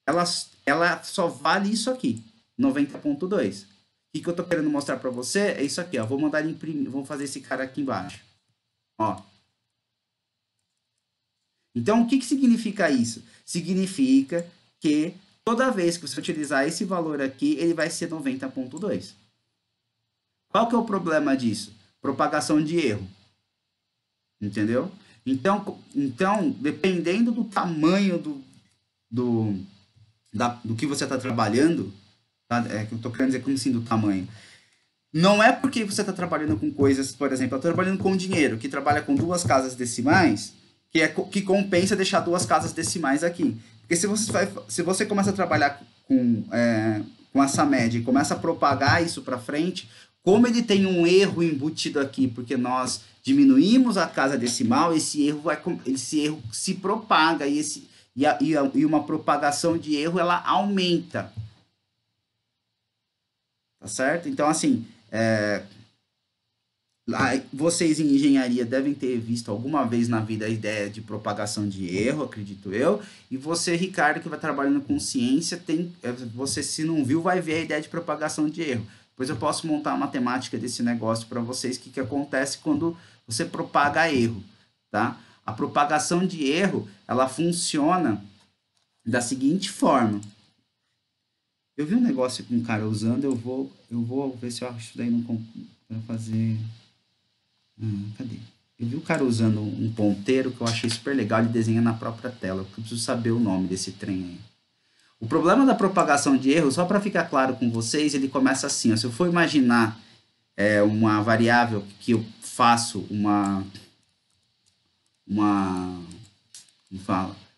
ela só vale isso aqui, 90.2. O que eu estou querendo mostrar para você é isso aqui, ó. Vou mandar ele imprimir, vou fazer esse cara aqui embaixo. Ó. Então, o que significa isso? Significa que toda vez que você utilizar esse valor aqui, ele vai ser 90.2. Qual que é o problema disso? Propagação de erro. Entendeu? Então dependendo do tamanho do que você está trabalhando, tá? Que eu estou querendo dizer como assim do tamanho. Não é porque você está trabalhando com coisas, por exemplo, eu estou trabalhando com dinheiro, que trabalha com 2 casas decimais, que compensa deixar 2 casas decimais aqui. Porque se você começa a trabalhar com essa média e começa a propagar isso para frente, como ele tem um erro embutido aqui, porque nós diminuímos a casa decimal, esse erro se propaga e uma propagação de erro ela aumenta. Tá certo? Então, assim, vocês em engenharia devem ter visto alguma vez na vida a ideia de propagação de erro, acredito eu, e você, Ricardo, que vai trabalhando com ciência, você, se não viu, vai ver a ideia de propagação de erro. Depois eu posso montar a matemática desse negócio para vocês, o que acontece quando você propaga erro, tá? A propagação de erro, ela funciona da seguinte forma. Eu vi um negócio com um cara usando, eu vou ver se eu acho isso daí para fazer... cadê? Eu vi o cara usando um ponteiro que eu achei super legal, ele desenha na própria tela, porque eu preciso saber o nome desse trem aí. O problema da propagação de erro, só para ficar claro com vocês, ele começa assim, ó, se eu for imaginar uma variável que eu faço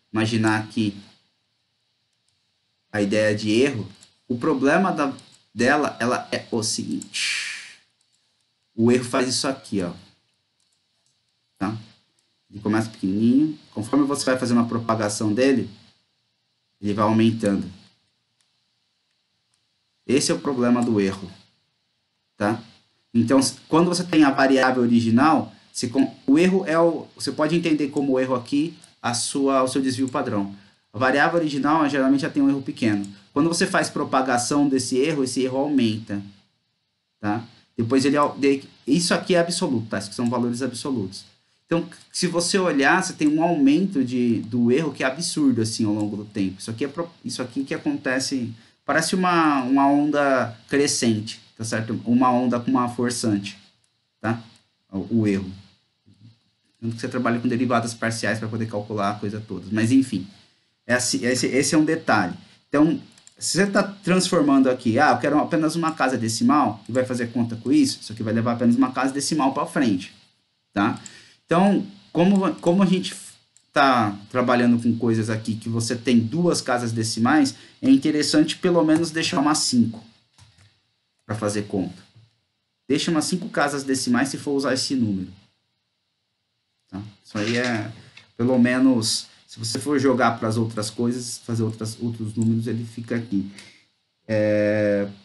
imaginar aqui a ideia de erro, o problema dela ela é o seguinte, o erro faz isso aqui, ó, tá? Ele começa pequenininho, conforme você vai fazendo a propagação dele, ele vai aumentando. Esse é o problema do erro, tá? Então, quando você tem a variável original, o erro você pode entender como o erro aqui o seu desvio padrão. A variável original geralmente já tem um erro pequeno. Quando você faz propagação desse erro, esse erro aumenta, tá? Depois isso aqui é absoluto, tá? Isso são valores absolutos. Então, se você olhar, você tem um aumento do erro que é absurdo, assim, ao longo do tempo. Isso aqui que acontece, parece uma onda crescente, tá certo? Uma onda com uma forçante, tá? O erro. Tanto que você trabalha com derivadas parciais para poder calcular a coisa toda. Mas, enfim, esse é um detalhe. Então, se você está transformando aqui, eu quero apenas uma casa decimal, e vai fazer conta com isso aqui vai levar apenas uma casa decimal para frente, tá? Então, como a gente está trabalhando com coisas aqui que você tem 2 casas decimais, é interessante pelo menos deixar umas 5 para fazer conta. Deixa umas 5 casas decimais se for usar esse número. Tá? Isso aí é, pelo menos, se você for jogar para as outras coisas, fazer outros números, ele fica aqui.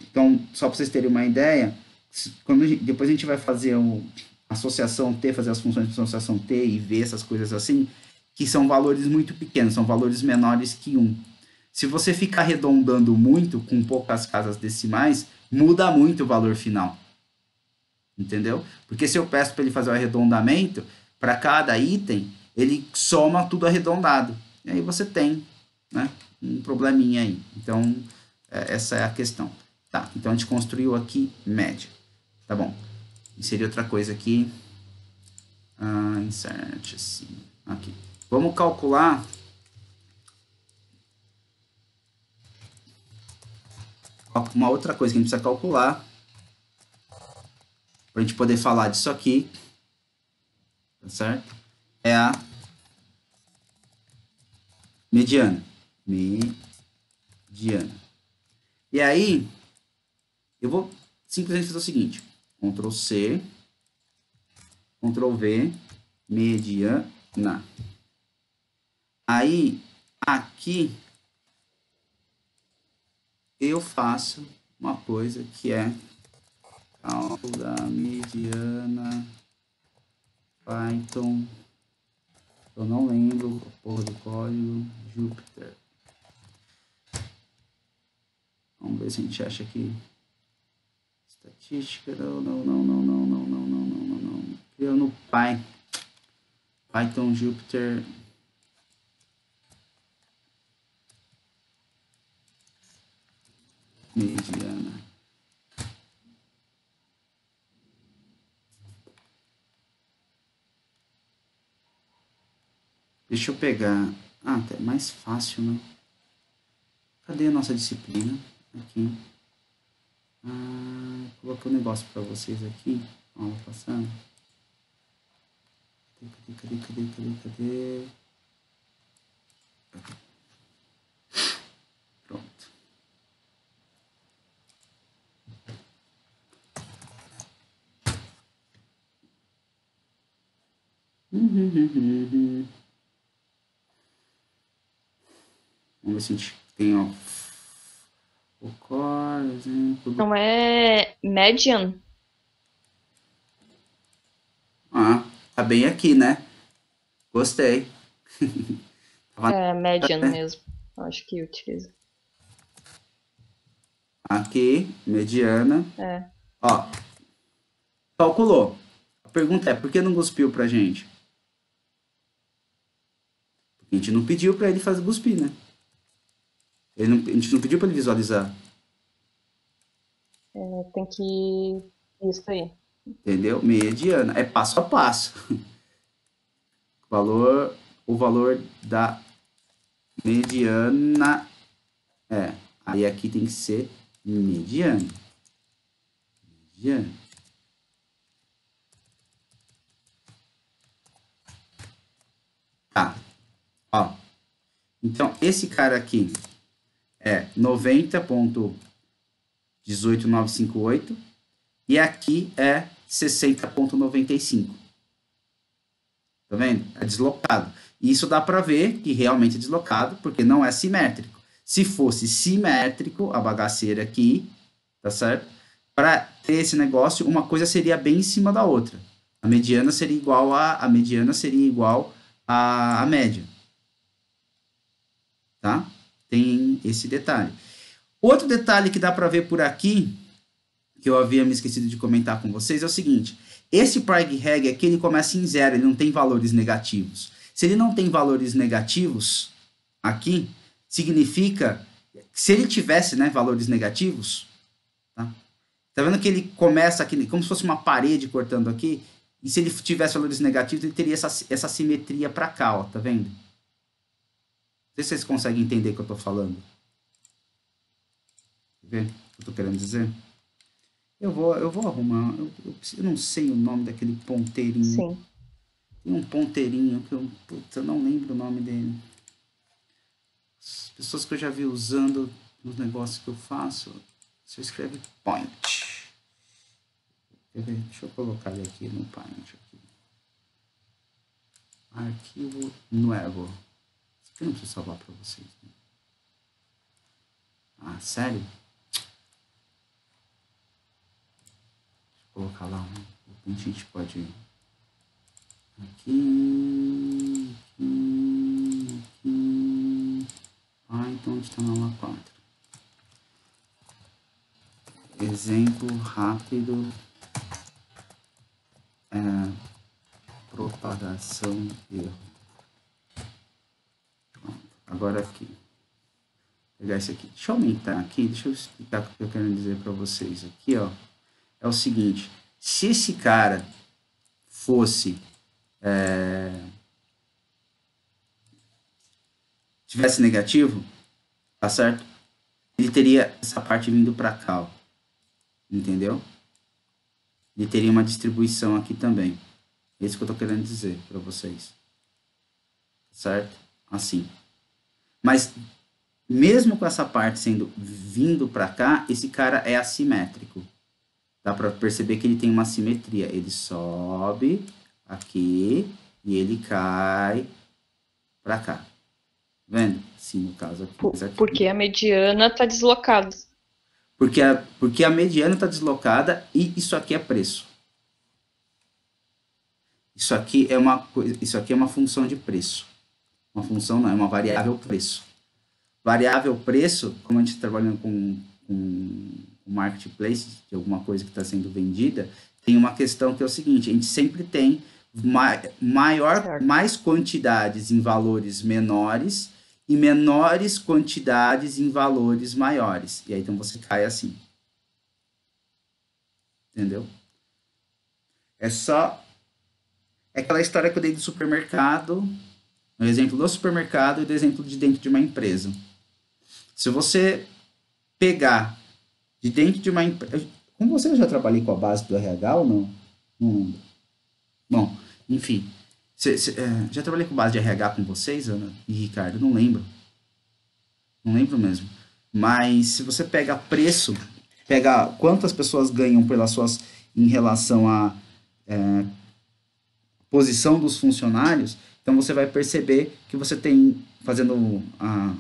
Então, só para vocês terem uma ideia, depois a gente vai fazer associação T, fazer as funções de associação T e V, essas coisas assim, que são valores muito pequenos, são valores menores que 1. Se você ficar arredondando muito, com poucas casas decimais, muda muito o valor final. Entendeu? Porque se eu peço para ele fazer o arredondamento, para cada item, ele soma tudo arredondado. E aí você tem, né, um probleminha aí. Então, essa é a questão. Tá, então a gente construiu aqui média. Tá bom. Inserir outra coisa aqui. Insert assim. Aqui. Vamos calcular. Uma outra coisa que a gente precisa calcular. Para a gente poder falar disso aqui. Tá certo? É a mediana. Mediana. E aí, eu vou simplesmente fazer o seguinte. Ctrl C, Ctrl V, mediana. Aí, aqui, eu faço uma coisa que é cálculo da mediana Python. Eu não lembro a porra do código. Jupyter. Vamos ver se a gente acha aqui. Estatística. Não. Criou no Python Jupyter. Mediana. Deixa eu pegar. Até mais fácil, né? Cadê a nossa disciplina? Aqui. Coloquei um negócio para vocês aqui. Aula passada. Cadê? Pronto. Vamos ver se a gente tem o core, exemplo. Não é median? Tá bem aqui, né? Gostei. É median mesmo. Acho que utiliza. Aqui, mediana. É. Ó, calculou. A pergunta é, por que não cuspiu pra gente? Porque a gente não pediu pra ele fazer cuspir, né? A gente não pediu pra ele visualizar. Tem que... Isso aí. Entendeu? Mediana. É passo a passo. O valor da mediana aí aqui tem que ser mediano. Tá. Ó. Então, esse cara aqui é 90.18958 e aqui é 60.95. Tá vendo? É deslocado. E isso dá para ver que realmente é deslocado, porque não é simétrico. Se fosse simétrico, a bagaceira aqui, tá certo? Para ter esse negócio, uma coisa seria bem em cima da outra. A mediana seria igual a média. Tá? Tem esse detalhe. Outro detalhe que dá para ver por aqui, que eu havia me esquecido de comentar com vocês, é o seguinte. Esse preg-reg aqui, ele começa em 0, ele não tem valores negativos. Se ele não tem valores negativos aqui, significa que se ele tivesse, né, valores negativos, tá vendo que ele começa aqui, como se fosse uma parede cortando aqui, e se ele tivesse valores negativos, ele teria essa simetria para cá, ó, tá vendo? Não sei se vocês conseguem entender o que eu tô falando. Quer ver o que eu tô querendo dizer? Eu vou arrumar. Eu não sei o nome daquele ponteirinho. Sim. Tem um ponteirinho que eu não lembro o nome dele. As pessoas que eu já vi usando nos negócios que eu faço, você escreve point. Deixa eu colocar ele aqui no Paint. Arquivo novo. Isso aqui eu não preciso salvar para vocês. Né? Ah, sério? Deixa eu colocar lá. A gente pode... Aqui. Ah, então onde está na aula 4? Exemplo rápido. Propagação erro. Pronto. Agora aqui. Vou pegar esse aqui. Deixa eu aumentar aqui. Deixa eu explicar o que eu quero dizer para vocês. Aqui, ó. É o seguinte. Se esse cara fosse... tivesse negativo, tá certo? Ele teria essa parte vindo para cá, ó. Entendeu? Ele teria uma distribuição aqui também. É isso que eu tô querendo dizer para vocês. Certo? Assim. Mas, mesmo com essa parte sendo vindo para cá, esse cara é assimétrico. Dá para perceber que ele tem uma simetria. Ele sobe aqui e ele cai para cá. Vendo? Sim, no caso aqui. Porque a mediana está deslocada. Porque a mediana está deslocada e isso aqui é preço. Isso aqui é uma função de preço. Uma função não, é uma variável preço. Variável preço, como a gente está trabalhando com o marketplace, de alguma coisa que está sendo vendida, tem uma questão que é o seguinte, a gente sempre tem mais quantidades em valores menores e menores quantidades em valores maiores. E aí então você cai assim. Entendeu? É aquela história que eu dei do supermercado, o exemplo do supermercado e do exemplo de dentro de uma empresa. Se você pegar de dentro de uma empresa... Como você, eu já trabalhei com a base do RH ou não? Não lembro. Bom, enfim. Já trabalhei com base de RH com vocês, Ana e Ricardo? Não lembro. Não lembro mesmo. Mas se você pega preço, pega quantas pessoas ganham pelas suas... em relação à posição dos funcionários, então você vai perceber que você tem, fazendo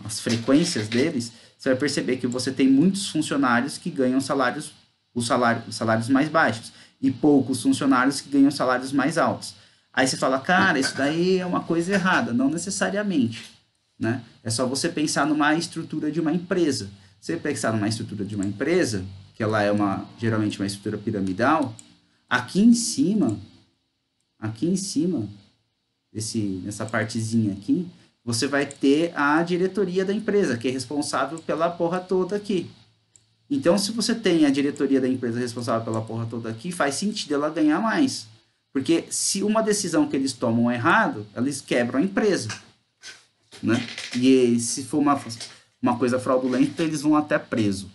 as frequências deles, você vai perceber que você tem muitos funcionários que ganham os salários mais baixos e poucos funcionários que ganham salários mais altos. Aí você fala, cara, isso daí é uma coisa errada. Não necessariamente, né? É só você pensar numa estrutura de uma empresa. Você pensar numa estrutura de uma empresa, que ela é geralmente uma estrutura piramidal, aqui em cima, nessa partezinha aqui, você vai ter a diretoria da empresa, que é responsável pela porra toda aqui. Então, se você tem a diretoria da empresa responsável pela porra toda aqui, faz sentido ela ganhar mais. Porque se uma decisão que eles tomam errado, eles quebram a empresa. Né? E se for uma coisa fraudulenta, eles vão até preso.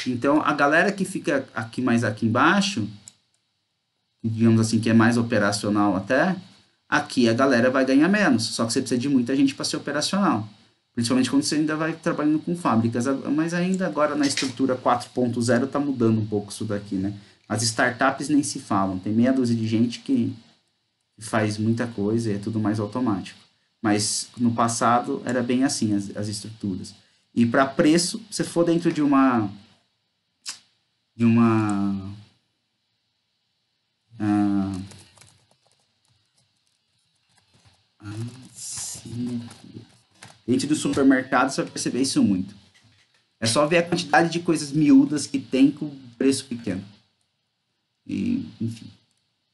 Então, a galera que fica mais aqui embaixo, digamos assim, que é mais operacional até, aqui a galera vai ganhar menos. Só que você precisa de muita gente para ser operacional. Principalmente quando você ainda vai trabalhando com fábricas. Mas ainda agora na estrutura 4.0 está mudando um pouco isso daqui, né? As startups nem se falam. Tem meia dúzia de gente que faz muita coisa e é tudo mais automático. Mas no passado era bem assim as estruturas. E para preço, se for dentro de uma dentro do supermercado, você vai perceber isso muito. É só ver a quantidade de coisas miúdas que tem com preço pequeno. E, enfim,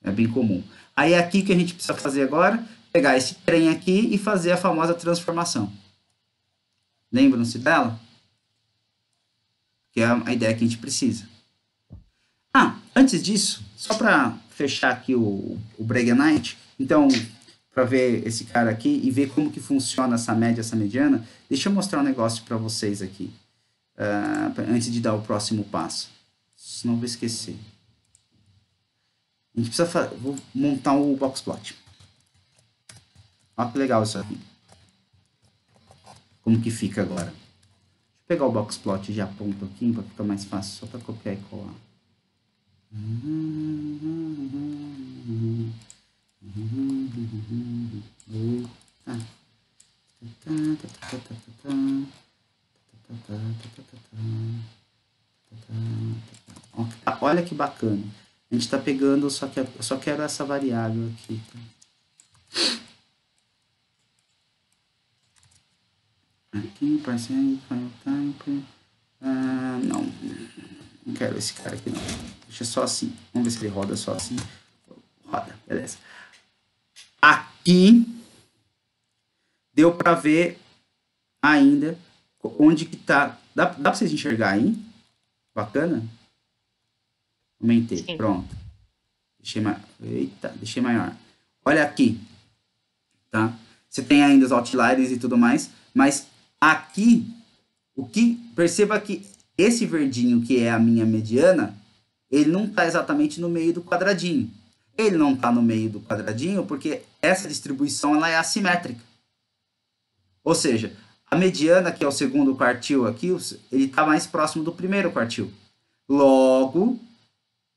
é bem comum. Aí é aqui que a gente precisa fazer agora, pegar esse trem aqui e fazer a famosa transformação. Lembram-se dela? Que é a ideia que a gente precisa. Antes disso, só para fechar aqui o Bregenite, então, para ver esse cara aqui e ver como que funciona essa média, essa mediana, deixa eu mostrar um negócio para vocês aqui, antes de dar o próximo passo, senão eu vou esquecer. A gente precisa vou montar o boxplot. Olha que legal isso aqui. Como que fica agora? Deixa eu pegar o boxplot e já aponto aqui para ficar mais fácil, só para copiar e colar. Olha que bacana. A gente está pegando, só que eu só quero essa variável aqui. Aqui, parceiro, file type. Não quero esse cara aqui não. Deixa só assim. Vamos ver se ele roda só assim. Roda, beleza. Aqui deu para ver ainda onde que tá. Dá para vocês enxergar aí? Bacana? Aumentei, sim. Pronto. Deixei maior. Olha aqui, tá? Você tem ainda os outliers e tudo mais, mas aqui, perceba que esse verdinho que é a minha mediana, ele não está exatamente no meio do quadradinho. Ele não está no meio do quadradinho porque essa distribuição ela é assimétrica. Ou seja, a mediana, que é o segundo quartil aqui, ele está mais próximo do primeiro quartil. Logo,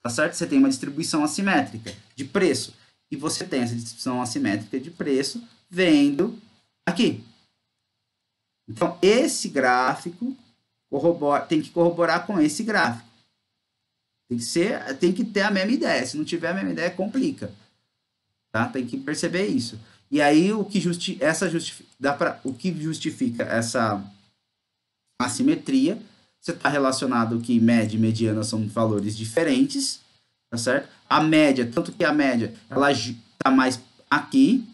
tá certo? Você tem uma distribuição assimétrica de preço. E você tem essa distribuição assimétrica de preço vendo aqui. Então, esse gráfico tem que corroborar com esse gráfico. Tem que ter a mesma ideia. Se não tiver a mesma ideia, complica. Tá? Tem que perceber isso. E aí, o que justifica essa assimetria, você está relacionado que média e mediana são valores diferentes, tá certo? A média, tanto que a média, ela está mais aqui,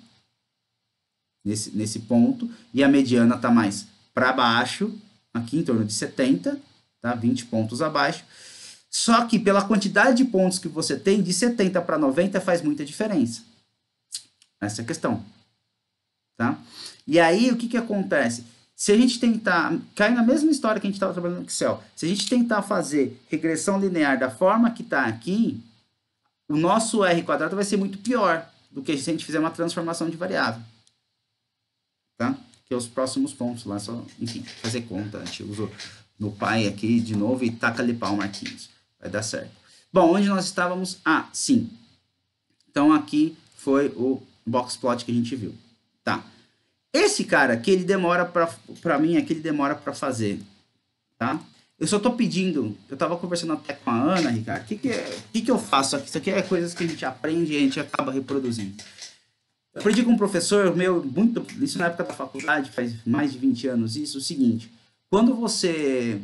nesse ponto, e a mediana está mais para baixo, aqui em torno de 70, tá? 20 pontos abaixo. Só que pela quantidade de pontos que você tem, de 70 para 90 faz muita diferença. Essa é a questão, tá? E aí, o que acontece? Se a gente tentar, cai na mesma história que a gente estava trabalhando no Excel, se a gente tentar fazer regressão linear da forma que está aqui, o nosso R quadrado vai ser muito pior do que se a gente fizer uma transformação de variável. Tá? Que é os próximos pontos lá, só, enfim, fazer conta. A gente usa no Pi aqui de novo e taca ali pau, Marquinhos. Vai dar certo. Bom, onde nós estávamos? Ah, sim. Então aqui foi o boxplot que a gente viu. Tá. Esse cara aqui, ele demora para mim, aqui ele demora para fazer, tá? Eu só tô pedindo, eu tava conversando até com a Ana, Ricardo, o que eu faço aqui? Isso aqui é coisas que a gente aprende e a gente acaba reproduzindo. Eu aprendi com um professor meu, isso na época da faculdade, faz mais de 20 anos, isso, o seguinte, quando você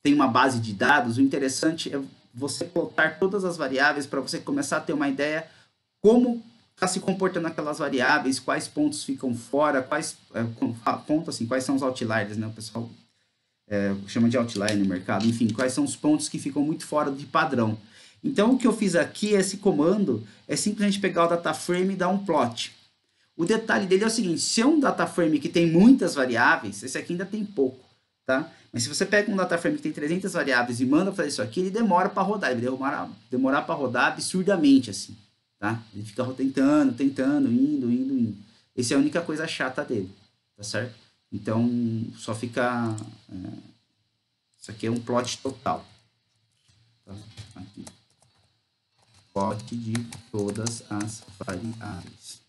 tem uma base de dados, o interessante é você plotar todas as variáveis para você começar a ter uma ideia como está se comportando aquelas variáveis, quais pontos ficam fora, quais são os outliers, né? O pessoal chama de outlier no mercado, enfim, quais são os pontos que ficam muito fora de padrão. Então, o que eu fiz aqui, esse comando, é simplesmente pegar o data frame e dar um plot. O detalhe dele é o seguinte, se é um data frame que tem muitas variáveis, esse aqui ainda tem pouco, tá? Mas se você pega um data frame que tem 300 variáveis e manda fazer isso aqui, ele demora para rodar, ele vai demorar para rodar absurdamente, assim. Tá? Ele fica tentando, indo. Essa é a única coisa chata dele, tá certo? Então, só fica... isso aqui é um plot total. Tá? Aqui. Plot de todas as variáveis.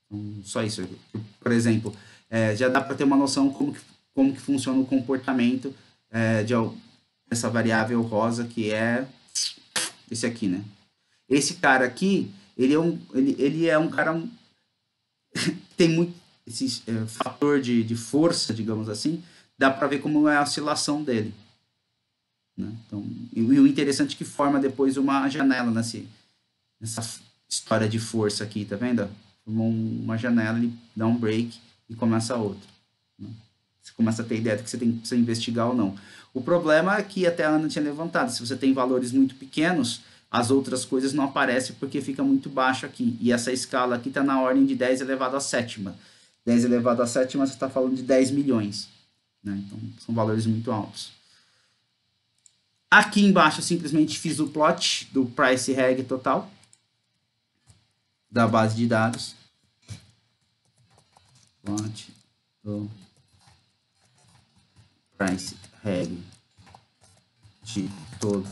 Então, só isso. Por exemplo, já dá para ter uma noção como que funciona o comportamento dessa variável rosa, que é esse aqui, né? Esse cara aqui, ele é um cara tem muito esse fator de força, digamos assim, dá para ver como é a oscilação dele. Né? Então, e o interessante é que forma depois uma janela nessa história de força aqui, tá vendo? Forma uma janela, ele dá um break e começa outra. Né? Você começa a ter ideia do que você precisa investigar ou não. O problema é que até a Ana tinha levantado, se você tem valores muito pequenos, as outras coisas não aparecem porque fica muito baixo aqui. E essa escala aqui está na ordem de 10 elevado à sétima. 10 elevado à sétima, você está falando de 10 milhões. Né? Então, são valores muito altos. Aqui embaixo, eu simplesmente fiz o plot do price reg total da base de dados. plot do price reg de toda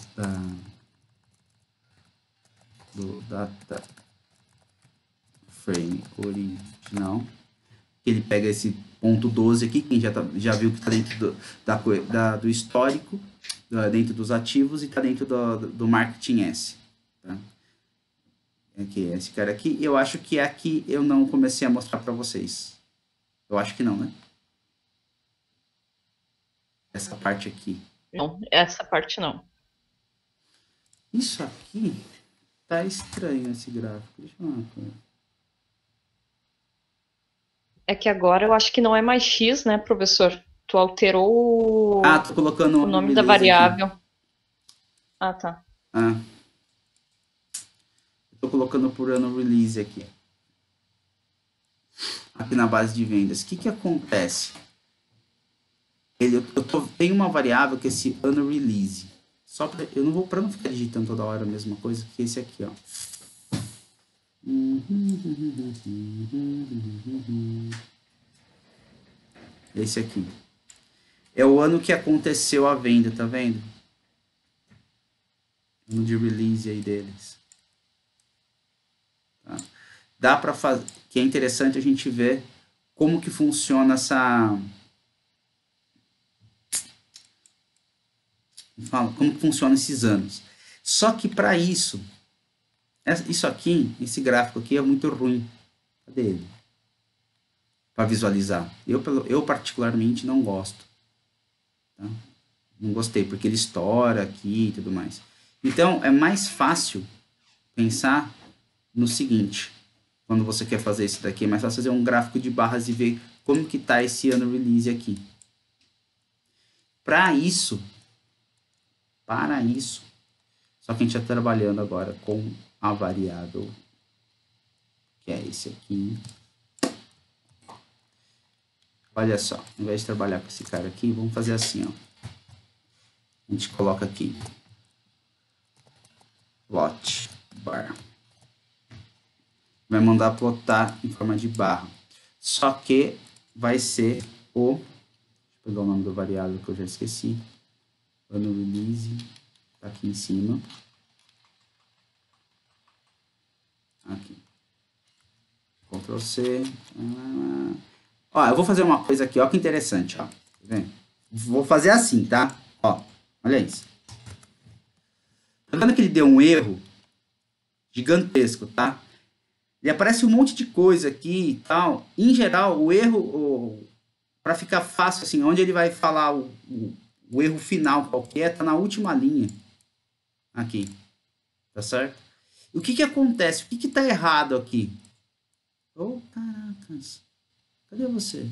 do data frame original. Ele pega esse ponto 12 aqui, quem já viu que está dentro do histórico, dentro dos ativos, e está dentro do marketing S. Tá? Aqui, esse cara aqui, eu acho que aqui eu não comecei a mostrar para vocês. Eu acho que não, né? Essa parte aqui. Não, essa parte não. Isso aqui tá estranho, esse gráfico. Deixa eu ver uma coisa. É que agora eu acho que não é mais X, né, professor? Tu alterou tô colocando o nome da variável. Aqui. Ah, tá. Tô colocando por ano release aqui. Aqui na base de vendas. O que acontece? Tem uma variável que é esse ano release. Só eu não vou, para não ficar digitando toda hora a mesma coisa, que esse aqui, ó. Esse aqui. É o ano que aconteceu a venda, tá vendo? Ano de release aí deles. Tá? Dá para fazer, que é interessante a gente ver como que funciona como que funciona esses anos. Só que para isso aqui, esse gráfico aqui é muito ruim. Cadê ele? Para visualizar. Eu particularmente não gosto. Tá? Não gostei, porque ele estoura aqui e tudo mais. Então, é mais fácil pensar no seguinte. Quando você quer fazer isso daqui, é mais fácil fazer um gráfico de barras e ver como que está esse ano release aqui. Para isso, só que a gente está trabalhando agora com a variável, que é esse aqui. Olha só, ao invés de trabalhar com esse cara aqui, vamos fazer assim, ó. A gente coloca aqui, plot bar. Vai mandar plotar em forma de barra. Só que vai ser o... Deixa eu pegar o nome da variável que eu já esqueci. Ano release. Tá aqui em cima. Aqui. Ctrl C. Ó, eu vou fazer uma coisa aqui, ó, que interessante, ó. Tá vendo? Vou fazer assim, tá? Ó, olha isso. Tá vendo que ele deu um erro gigantesco, tá? E aparece um monte de coisa aqui e tal. Em geral, o erro, para ficar fácil, assim, onde ele vai falar o erro final qualquer, tá na última linha. Aqui. Tá certo? E o que acontece? O que tá errado aqui? Oh, caracas. Cadê você?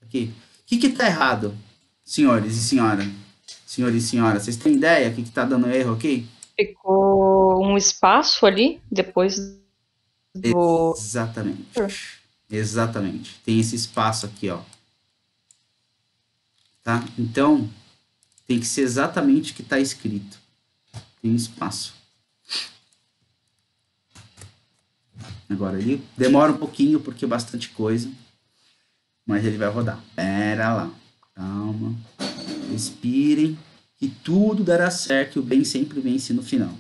Aqui. O que tá errado, senhores e senhora? Senhores e senhoras, vocês têm ideia o que tá dando erro aqui? Ficou um espaço ali, depois do... Exatamente. Exatamente. Tem esse espaço aqui, ó. Tá? Então, tem que ser exatamente o que está escrito. Tem espaço. Agora, ele demora um pouquinho, porque é bastante coisa. Mas ele vai rodar. Pera lá. Calma. Respirem. Que tudo dará certo e o bem sempre vence no final.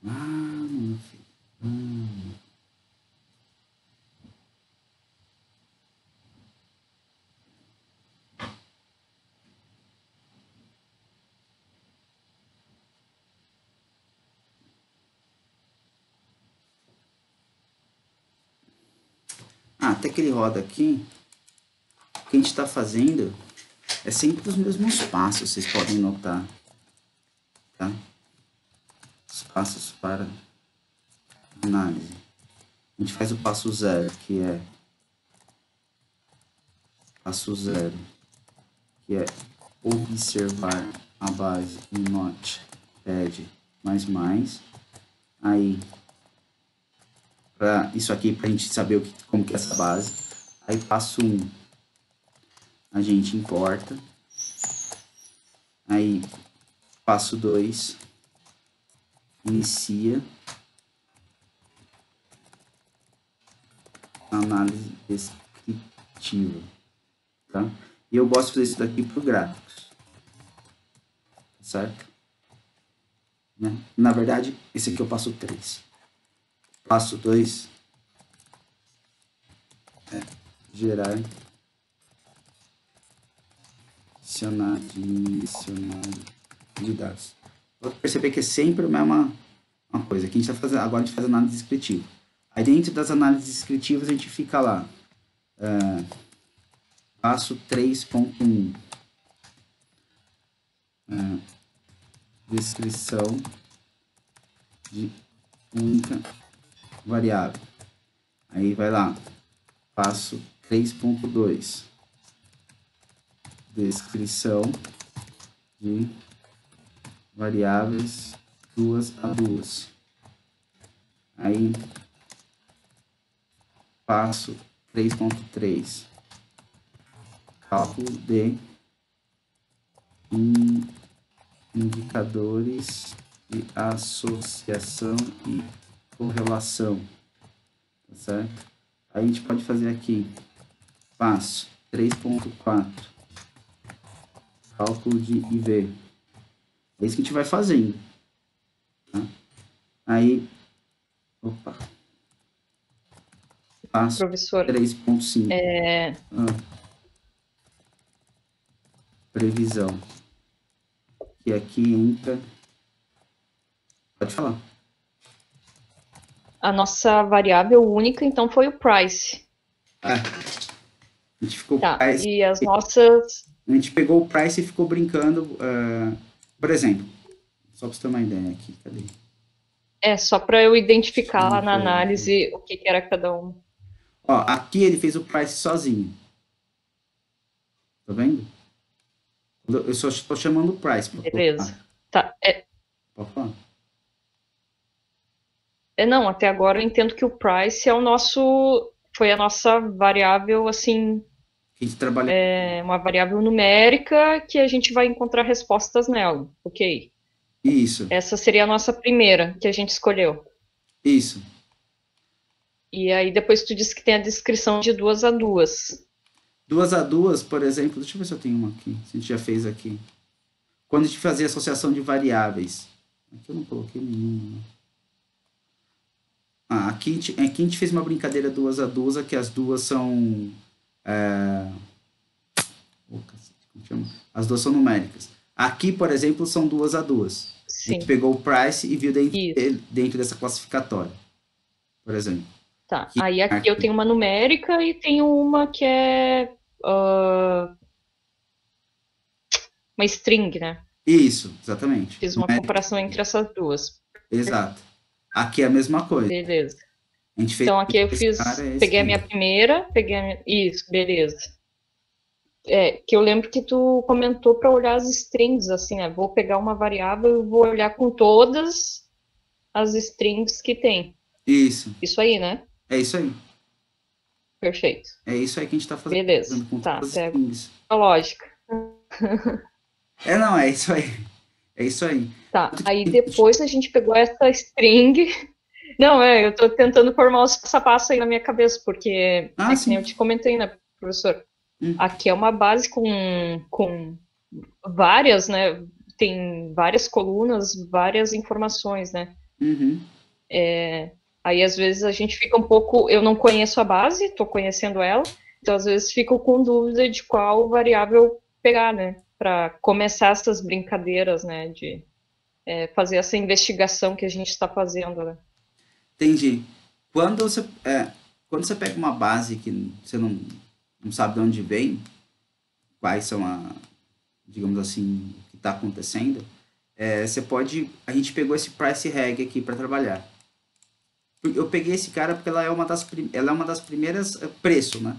Meu filho. Até que ele roda aqui, o que a gente está fazendo é sempre os mesmos passos, vocês podem notar. Tá? Os passos para análise. A gente faz o passo 0, que é observar a base em Notepad++. Aí isso aqui para a gente saber como que é essa base. Aí passo 1, a gente importa. Aí passo 2, inicia análise descritiva, tá? E eu gosto de fazer isso daqui para gráficos, certo? Né? Na verdade, esse aqui eu passo 3. Passo 2 é gerar dicionário de dados. Vou perceber que é sempre a mesma uma coisa. Aqui a gente está fazendo, agora a gente faz análise descritiva. Aí dentro das análises descritivas a gente fica lá. Passo 3.1. Descrição de única variável. Aí vai lá. Passo 3.2. Descrição de variáveis 2 a 2. Aí passo 3.3. Cálculo de indicadores de associação e correlação, tá certo? Aí a gente pode fazer aqui, passo 3.4, cálculo de IV. É isso que a gente vai fazendo, tá? Aí, passo Professor, 3.5. Previsão. E aqui entra... Pode falar. A nossa variável única, então, foi o price. A gente ficou price, e as nossas... A gente pegou o price e ficou brincando. Por exemplo, só para você ter uma ideia aqui, cadê? Só para eu identificar lá na análise o que era cada um. Ó, aqui ele fez o price sozinho. Tá vendo? Eu só estou chamando o price. Beleza. Tá. Pode falar. Não, até agora eu entendo que o price é foi a nossa variável, assim, que a gente trabalha... uma variável numérica que a gente vai encontrar respostas nela, ok? Isso. Essa seria a nossa primeira que a gente escolheu. Isso. E aí depois tu disse que tem a descrição de 2 a 2. 2 a 2, por exemplo, deixa eu ver se eu tenho uma aqui, se a gente já fez aqui. Quando a gente fazia associação de variáveis. Aqui eu não coloquei nenhuma. Aqui a gente fez uma brincadeira 2 a 2, que as duas são... As duas são numéricas. Aqui, por exemplo, são 2 a 2. Sim. A gente pegou o price e viu dentro dessa classificatória, por exemplo. Tá, aí aqui eu tenho uma numérica e tenho uma que é uma string, né? Isso, exatamente. Fiz uma comparação entre essas duas. Exato. Aqui é a mesma coisa. Beleza. A gente fez então aqui eu peguei a minha primeira, isso, beleza. Que eu lembro que tu comentou para olhar as strings, assim, né? Vou pegar uma variável e vou olhar com todas as strings que tem. Isso. Isso aí, né? É isso aí. Perfeito. É isso aí que a gente está fazendo. Beleza. Com tá, todas as strings. A lógica. Não, é isso aí. É isso aí. Tá, aí depois a gente pegou essa string. Não, eu tô tentando formar os passo a passo aí na minha cabeça, porque que nem eu te comentei, né, professor? Aqui é uma base com várias, né? Tem várias colunas, várias informações, né? Uhum. Aí às vezes a gente fica um pouco. Eu não conheço a base, estou conhecendo ela, então às vezes fico com dúvida de qual variável pegar, né? Para começar essas brincadeiras, né? De fazer essa investigação que a gente está fazendo, né? Entendi. Quando você pega uma base que você não sabe de onde vem, quais são digamos assim, o que está acontecendo, a gente pegou esse price reg aqui para trabalhar. Eu peguei esse cara porque ela é uma das primeiras preço, né?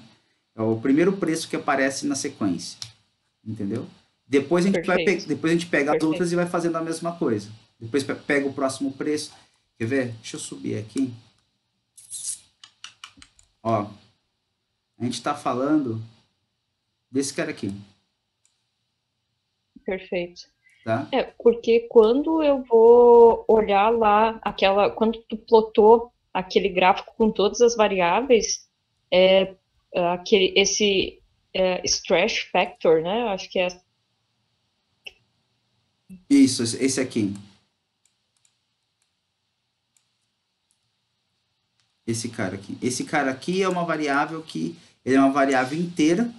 É o primeiro preço que aparece na sequência, entendeu? Depois a gente pega as outras e vai fazendo a mesma coisa. Depois pega o próximo preço. Quer ver? Deixa eu subir aqui. Ó, a gente está falando desse cara aqui, Perfeito. tá? Porque quando eu vou olhar lá quando tu plotou aquele gráfico com todas as variáveis, esse stretch factor, né? Acho que é Isso, esse aqui. Esse cara aqui. Esse cara aqui é uma variável que ele é uma variável inteira.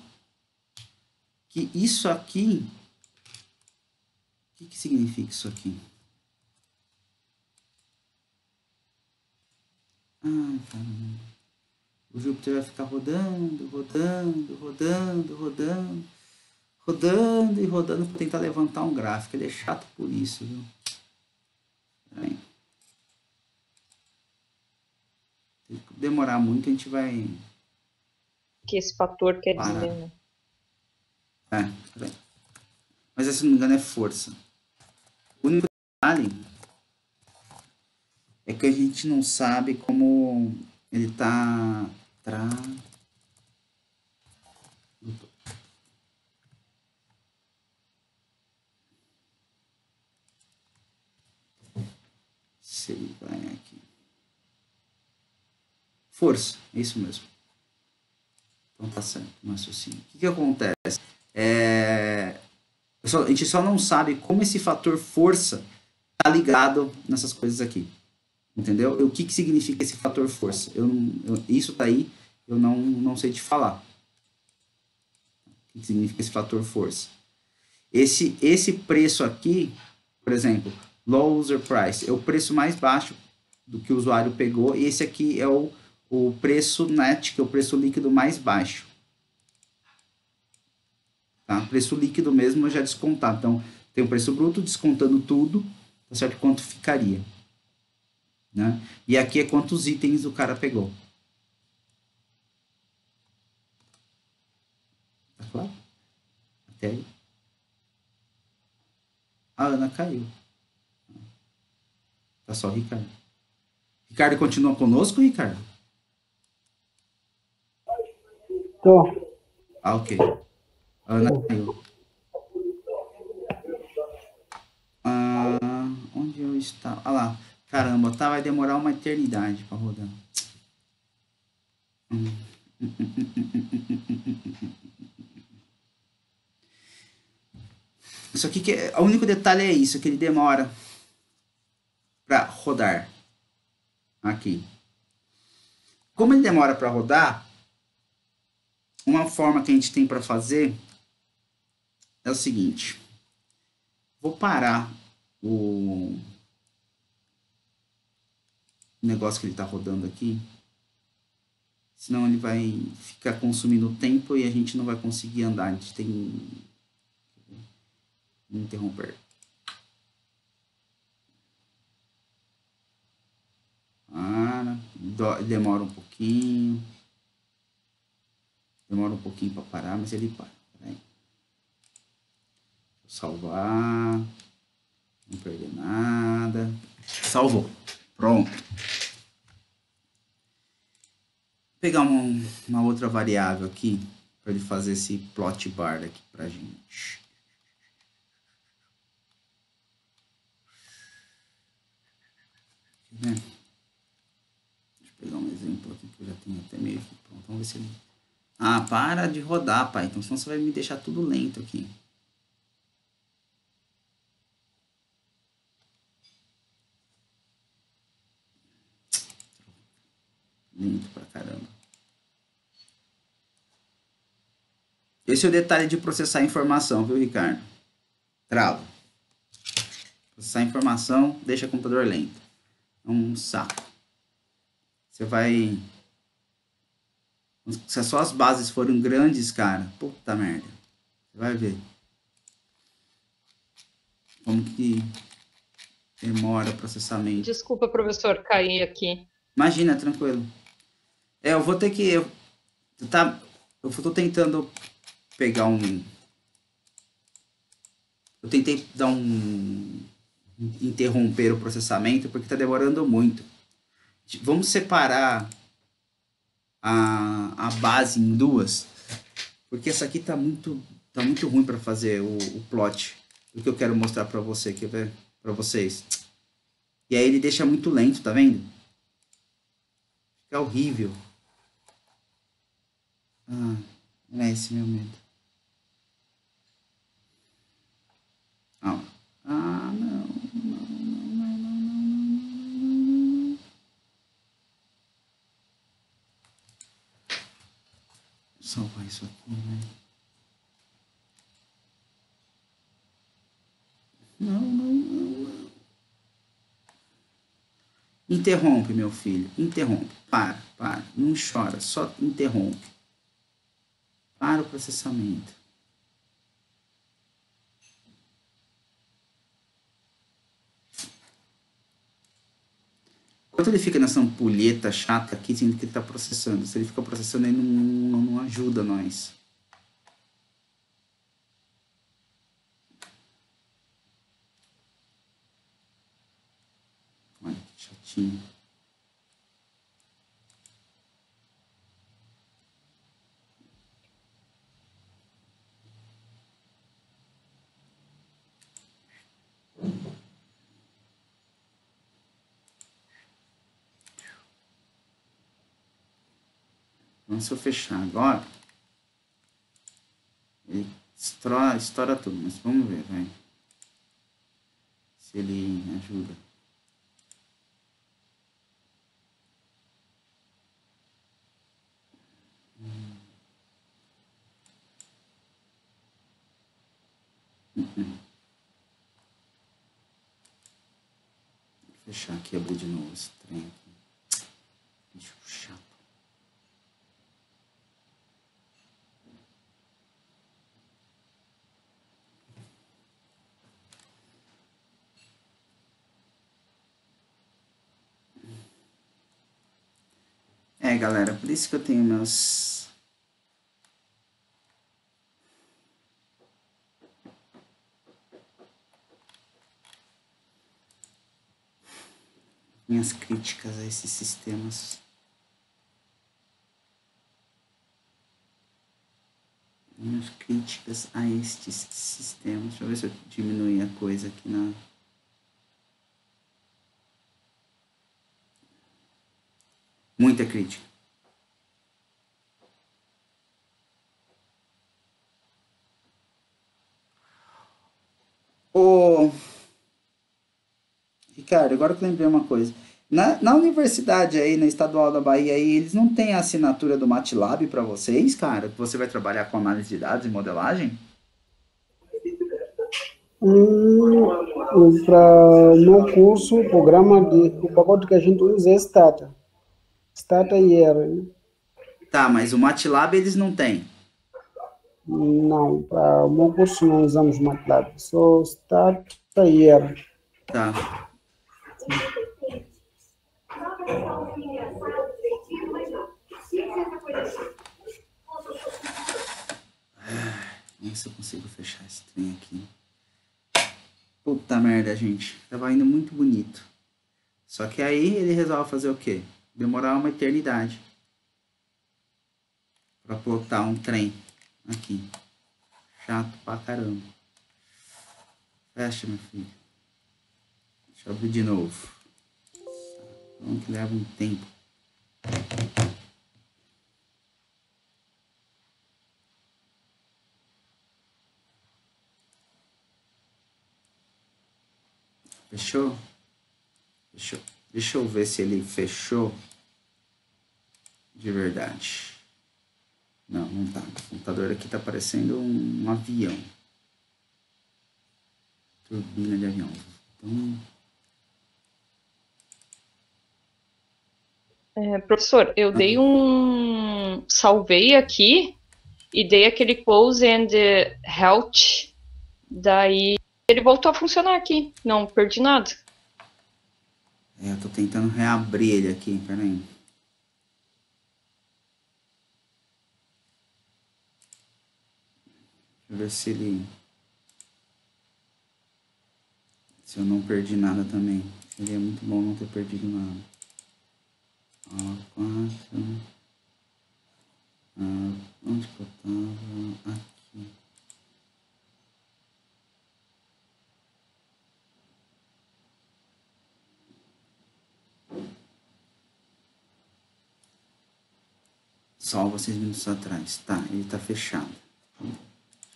Que isso aqui, o que significa isso aqui? Ah, caramba. O Júpiter vai ficar rodando, rodando, rodando, rodando, rodando e rodando para tentar levantar um gráfico. Ele é chato por isso, viu? Peraí. Se demorar muito, a gente vai que esse fator quer parar. dizer, né? Peraí. Mas se não me engano é força. O único detalhe é que a gente não sabe como ele tá. Se ele vai aqui. Força, é isso mesmo. Então tá certo, no raciocínio. O que acontece? A gente só não sabe como esse fator força tá ligado nessas coisas aqui. Entendeu? O que significa esse fator força? Isso daí eu não sei te falar. O que significa esse fator força? Esse preço aqui, por exemplo, low user price, é o preço mais baixo do que o usuário pegou, e esse aqui é o preço net, que é o preço líquido mais baixo. Tá? Preço líquido mesmo já descontado. Então, tem o preço bruto, descontando tudo, tá certo? Quanto ficaria. Né? E aqui é quantos itens o cara pegou. Tá claro? Até aí. A Ana caiu. Tá só o Ricardo. Ricardo continua conosco, Ricardo? Tô. Ah, ok. A Ana caiu. Onde eu estava? Ah lá. Caramba, tá, vai demorar uma eternidade para rodar. Isso aqui o único detalhe é isso, que ele demora para rodar. Aqui. Como ele demora para rodar, uma forma que a gente tem para fazer é o seguinte. Vou parar o negócio que ele está rodando aqui. Senão ele vai ficar consumindo tempo e a gente não vai conseguir andar. A gente tem que interromper. Demora um pouquinho. Demora um pouquinho para parar, mas ele para. Peraí. Vou salvar. Não perder nada. Salvou. Pronto. Vou pegar uma outra variável aqui para ele fazer esse plot bar aqui pra gente. Deixa eu pegar um exemplo aqui que eu já tenho até meio que pronto. Vamos ver se ele... Ah, para de rodar, pai. Então senão você vai me deixar tudo lento aqui. Lento pra caramba. Esse é o detalhe de processar a informação, viu, Ricardo? Trava. Processar a informação deixa o computador lento. É um saco. Você vai... Se as suas bases forem grandes, cara, puta merda. Você vai ver. Como que demora o processamento. Desculpa, professor, cair aqui. Imagina, tranquilo. Eu vou ter que... Eu tô tentando pegar um... Eu tentei dar interromper o processamento porque tá demorando muito. Vamos separar a base em duas, porque essa aqui tá muito ruim para fazer o plot, o que eu quero mostrar para você, quer ver? Para vocês. E aí ele deixa muito lento, tá vendo? Fica horrível. Ah, é esse meu medo. Ah, não. Vou salvar isso aqui, né? Não. Interrompe, meu filho. Interrompe. Para. Não chora. Só interrompe. Para o processamento. Enquanto ele fica nessa ampulheta chata aqui, sendo que ele está processando. Se ele fica processando, ele não ajuda nós. Olha que chatinho. Vamos se eu fechar agora. Ele estoura tudo, mas vamos ver, vai. Se ele ajuda. Vou fechar aqui e abrir de novo esse trem aqui. Bicho chato. É, galera, por isso que eu tenho minhas críticas a esses sistemas. Minhas críticas a estes sistemas. Deixa eu ver se eu diminuir a coisa aqui na... Muita crítica. Ô, Ricardo, agora que eu lembrei uma coisa. Na universidade aí, na Estadual da Bahia, aí, eles não têm a assinatura do MATLAB para vocês, cara? Que você vai trabalhar com análise de dados e modelagem? Para o meu curso, o pacote que a gente usa é Stata. Stata IR, né? Tá, mas o MATLAB eles não têm. Não, para o meu curso não usamos MATLAB, só Stata IR. Tá. Nem se eu consigo fechar esse trem aqui. Puta merda, gente. Tava indo muito bonito. Só que aí ele resolve fazer o quê? Demorar uma eternidade. Pra plotar um trem aqui. Chato pra caramba. Fecha, meu filho. Deixa eu abrir de novo. Então que leva um tempo. Fechou? Fechou. Deixa eu ver se ele fechou de verdade. Não, não tá. O computador aqui tá parecendo um avião. Turbina de avião. Então... Professor, eu dei salvei aqui e dei aquele close and halt. Daí ele voltou a funcionar aqui. Não perdi nada. eu tô tentando reabrir ele aqui. Pera aí. Deixa eu ver se eu não perdi nada também. Seria muito bom não ter perdido nada. Ó, 4. salvo 6 minutos atrás. Tá, ele tá fechado. Deixa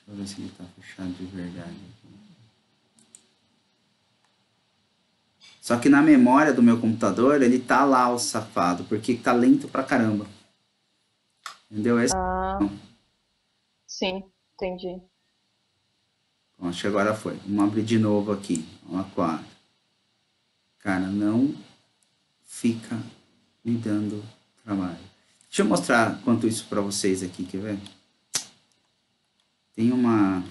eu ver se ele tá fechado de verdade. Só que na memória do meu computador, ele tá lá, o safado, porque tá lento pra caramba. Entendeu? Sim, entendi. Bom, acho que agora foi. Vamos abrir de novo aqui. Ó, 4. Cara, não fica me dando trabalho. Deixa eu mostrar quanto isso pra vocês aqui, quer ver? Tem uma...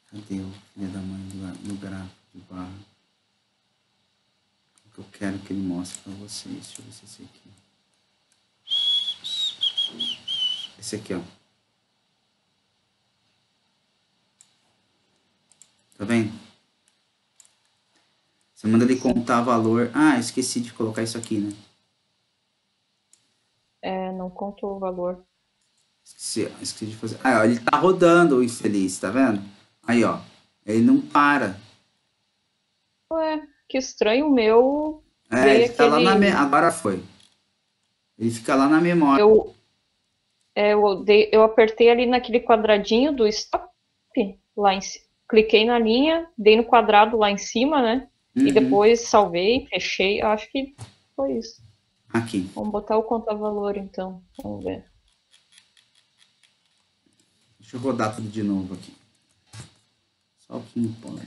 Cadê o filho da mãe do gráfico de barra? O que eu quero que ele mostre pra vocês. Deixa eu ver se esse aqui. Esse aqui, ó. Tá vendo? Você manda ele contar valor. Ah, esqueci de colocar isso aqui, né? Não contou o valor. Esqueci de fazer. Ah, ó, ele tá rodando o infeliz, tá vendo? Aí, ó. Ele não para. Ué, que estranho, o meu veio Ele tá lá na... aquele... Agora foi. Ele fica lá na memória. Eu apertei ali naquele quadradinho do stop, cliquei na linha, dei no quadrado lá em cima, né? E depois salvei, fechei. Acho que foi isso. Aqui. Vamos botar o conta-valor então. Vamos ver. Deixa eu rodar tudo de novo aqui. Só o que importa.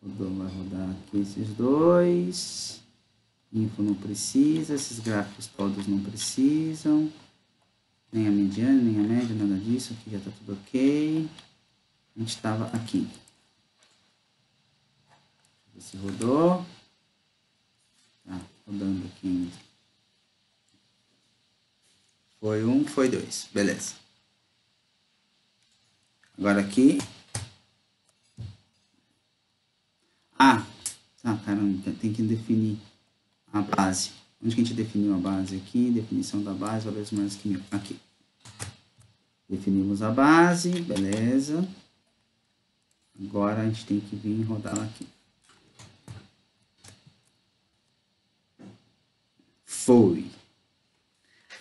Rodou, vai rodar aqui esses dois. Info não precisa, esses gráficos todos não precisam. Nem a mediana, nem a média, nada disso. Aqui já está tudo ok. A gente estava aqui. Deixa eu ver se rodou. Tá, rodando aqui ainda. Foi 1, foi 2. Beleza. Agora aqui. Ah, tá, caramba, tem que definir a base. Onde que a gente definiu a base aqui? Definição da base, valores maiores que 1000. Aqui. Definimos a base, beleza. Agora a gente tem que vir rodar ela aqui. Foi.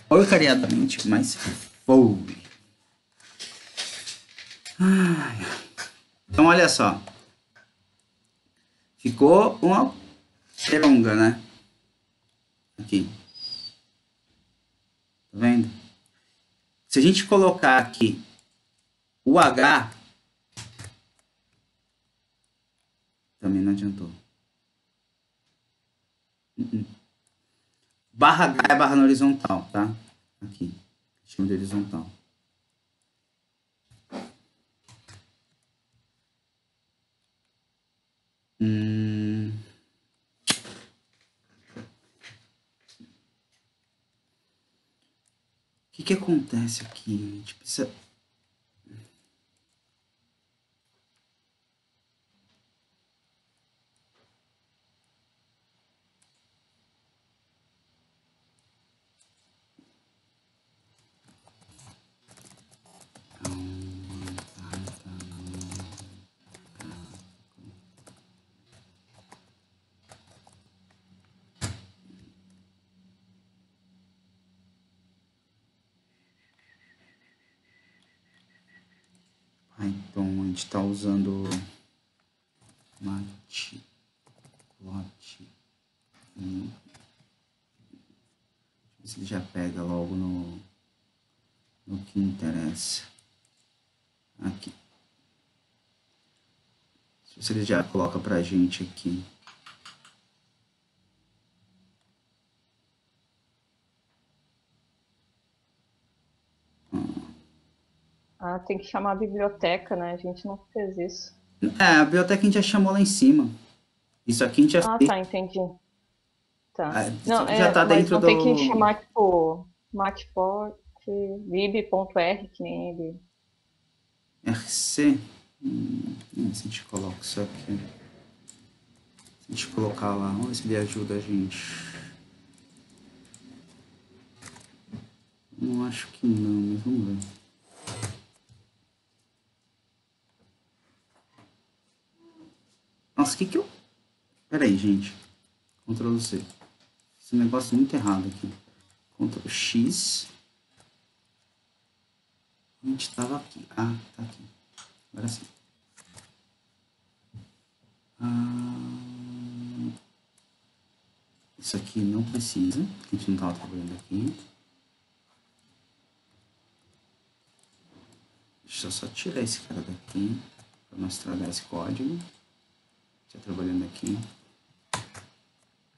Porcariadamente, mas foi. Então, olha só. Ficou uma longa, né? Aqui. Tá vendo? Se a gente colocar aqui o H, também não adiantou. Barra H é barra na horizontal, tá? Aqui. Chama de horizontal. O que acontece aqui? A gente precisa... Então, a gente está usando matplotlib. Se ele já pega logo no que interessa. Aqui. Se ele já coloca pra gente aqui. Tem que chamar a biblioteca, né? A gente não fez isso. A biblioteca a gente já chamou lá em cima. Isso aqui a gente já fez. Tá, entendi. Tá. Não, já tá mas dentro não do... tem que chamar, tipo, matplotlib.r, que nem ele. RC? Se a gente coloca isso aqui. Se a gente colocar lá, vamos ver se ele ajuda a gente. Não acho que não, mas vamos ver. Nossa, que eu... Pera aí, gente. Ctrl Z. Esse negócio muito errado aqui. Ctrl X. A gente tava aqui. Ah, tá aqui. Agora sim. Isso aqui não precisa. A gente não tava trabalhando aqui. Deixa eu só tirar esse cara daqui. Para nós trabalhar esse código. Já trabalhando aqui.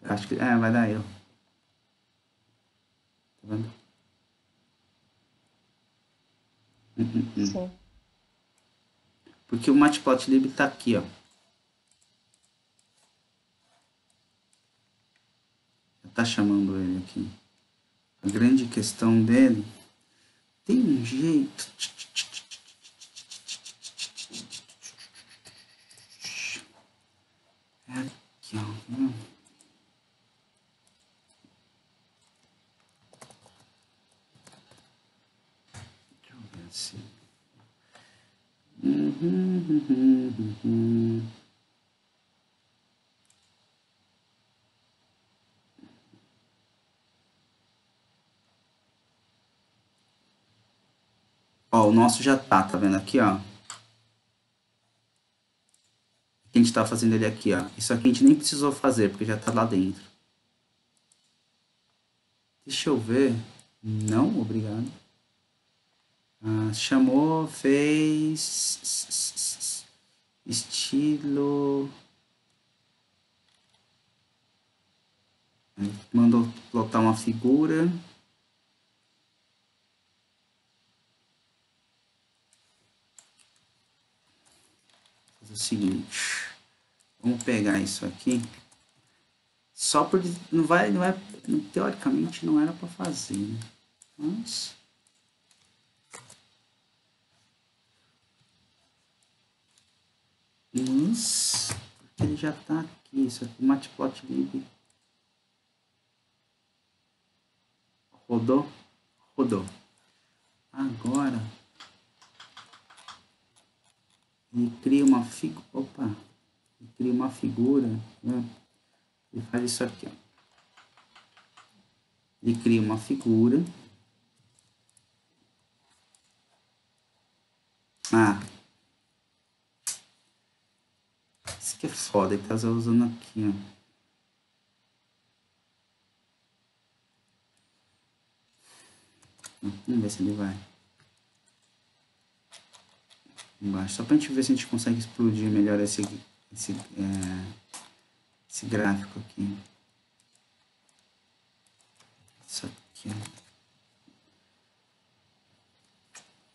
Acho que... vai dar erro. Tá vendo? Sim. Porque o matplotlib tá aqui, ó. Tá chamando ele aqui. A grande questão dele... Tem um jeito... É aqui, ó. Deixa eu ver assim. Ó, o nosso já tá vendo aqui, ó? A gente tá fazendo ele aqui, ó. Isso aqui a gente nem precisou fazer, porque já tá lá dentro. Deixa eu ver. Não, obrigado. Chamou, fez... Estilo... Mandou plotar uma figura. Fazer o seguinte. Vamos pegar isso aqui. Só por... Não vai... Teoricamente não era para fazer, né? Mas... porque ele já tá aqui. Isso aqui, matplotlib. Rodou? Rodou. Agora... Ele cria uma figura. Opa! Ele cria uma figura, né? Ele faz isso aqui, ó. Ele cria uma figura. Isso aqui é foda, ele tá usando aqui, ó. Vamos ver se ele vai. Embaixo, só pra gente ver se a gente consegue explodir melhor esse gráfico aqui. Isso aqui, ó.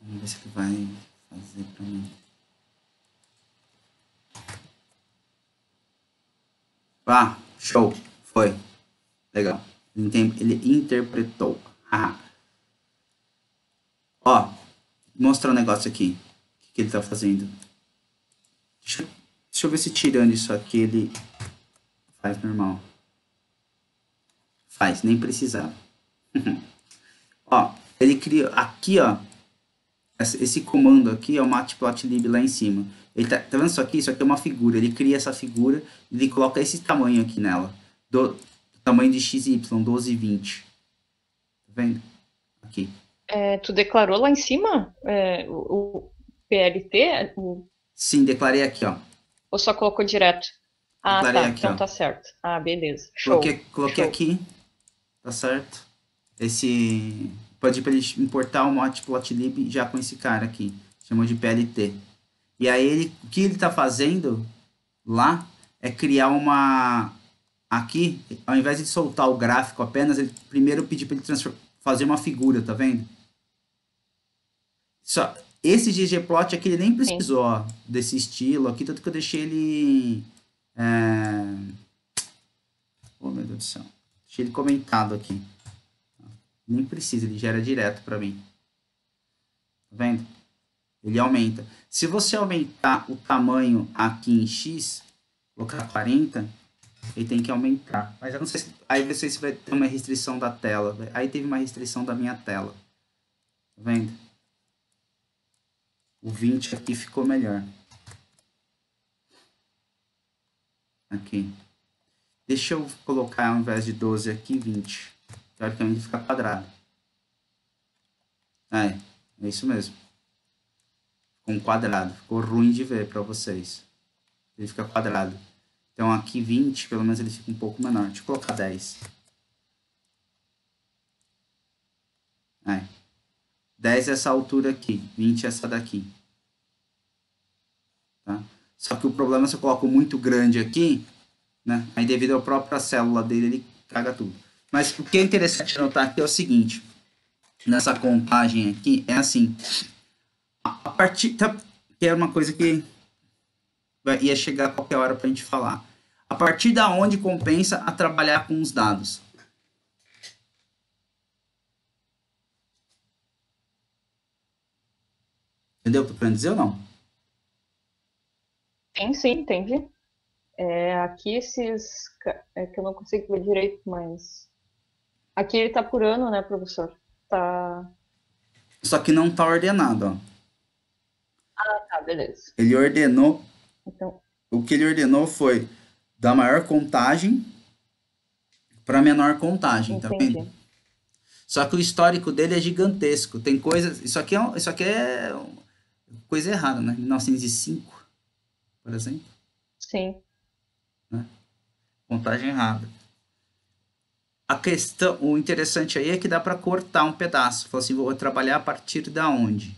Vamos ver se ele vai fazer pra mim. Show! Foi. Legal. Ele interpretou. Ó, mostrar um negócio aqui. O que ele tá fazendo? Deixa eu ver se tirando isso aqui ele faz normal. Faz, nem precisava. Ó, ele cria aqui, ó. Esse comando aqui é o matplotlib lá em cima. Ele tá vendo isso aqui? Isso aqui é uma figura. Ele cria essa figura e ele coloca esse tamanho aqui nela. Do tamanho de XY, 12 e 20. Tá vendo? Aqui. Tu declarou lá em cima o PLT? Sim, declarei aqui, ó. Ou só colocou direto? Declarei Tá. aqui, Então ó. tá certo. Beleza. Show. Coloquei Show. aqui. Tá certo? Pode ir para ele importar o matplotlib já com esse cara aqui. Chamou de PLT. E aí o que ele tá fazendo lá é criar uma... Aqui, ao invés de soltar o gráfico apenas, ele primeiro pediu para ele fazer uma figura, tá vendo? Esse ggplot aqui ele nem precisou, ó, desse estilo aqui, tanto que eu deixei ele... Oh, meu Deus do céu. Deixei ele comentado aqui. Nem precisa, ele gera direto para mim. Tá vendo? Ele aumenta. Se você aumentar o tamanho aqui em X, colocar 40, ele tem que aumentar. Mas eu não sei se... Aí não sei se vai ter uma restrição da tela. Aí teve uma restrição da minha tela. Tá vendo? O 20 aqui ficou melhor. Aqui. Deixa eu colocar, ao invés de 12 aqui, 20. Teoricamente fica quadrado. É isso mesmo. Ficou um quadrado. Ficou ruim de ver para vocês. Ele fica quadrado. Então aqui 20, pelo menos ele fica um pouco menor. Deixa eu colocar 10. 10 é essa altura aqui, 20 é essa daqui. Tá? Só que o problema é se eu coloco muito grande aqui, né? Aí devido à própria célula dele, ele caga tudo. Mas o que é interessante notar aqui é o seguinte. Nessa contagem aqui, é assim. A partir... Tá, que é uma coisa que ia chegar a qualquer hora pra gente falar. A partir da onde compensa a trabalhar com os dados? Entendeu o que eu tô querendo dizer ou não? Sim, entendi. Aqui esses... É que eu não consigo ver direito, mas... Aqui ele tá por ano, né, professor? Tá... Só que não tá ordenado, ó. Ah, tá, beleza. Ele ordenou... Então... O que ele ordenou foi da maior contagem para menor contagem, tá vendo? Só que o histórico dele é gigantesco. Tem coisas... Isso aqui é coisa errada, né? 1905, por exemplo. Sim. Né? Contagem errada. A questão, o interessante aí é que dá para cortar um pedaço. Fala assim, vou trabalhar a partir da onde?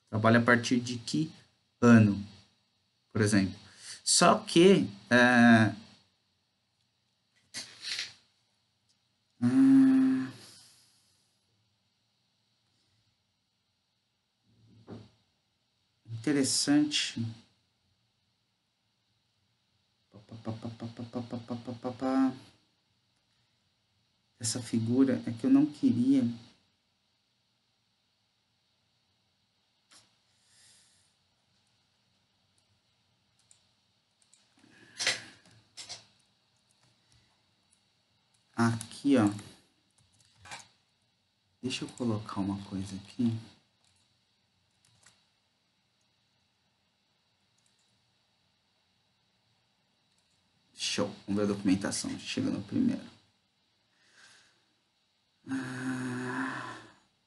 Trabalha a partir de que ano, por exemplo. Só que interessante. Essa figura é que eu não queria. Aqui, ó. Deixa eu colocar uma coisa aqui. Show. Vamos ver a documentação. Chega no primeiro.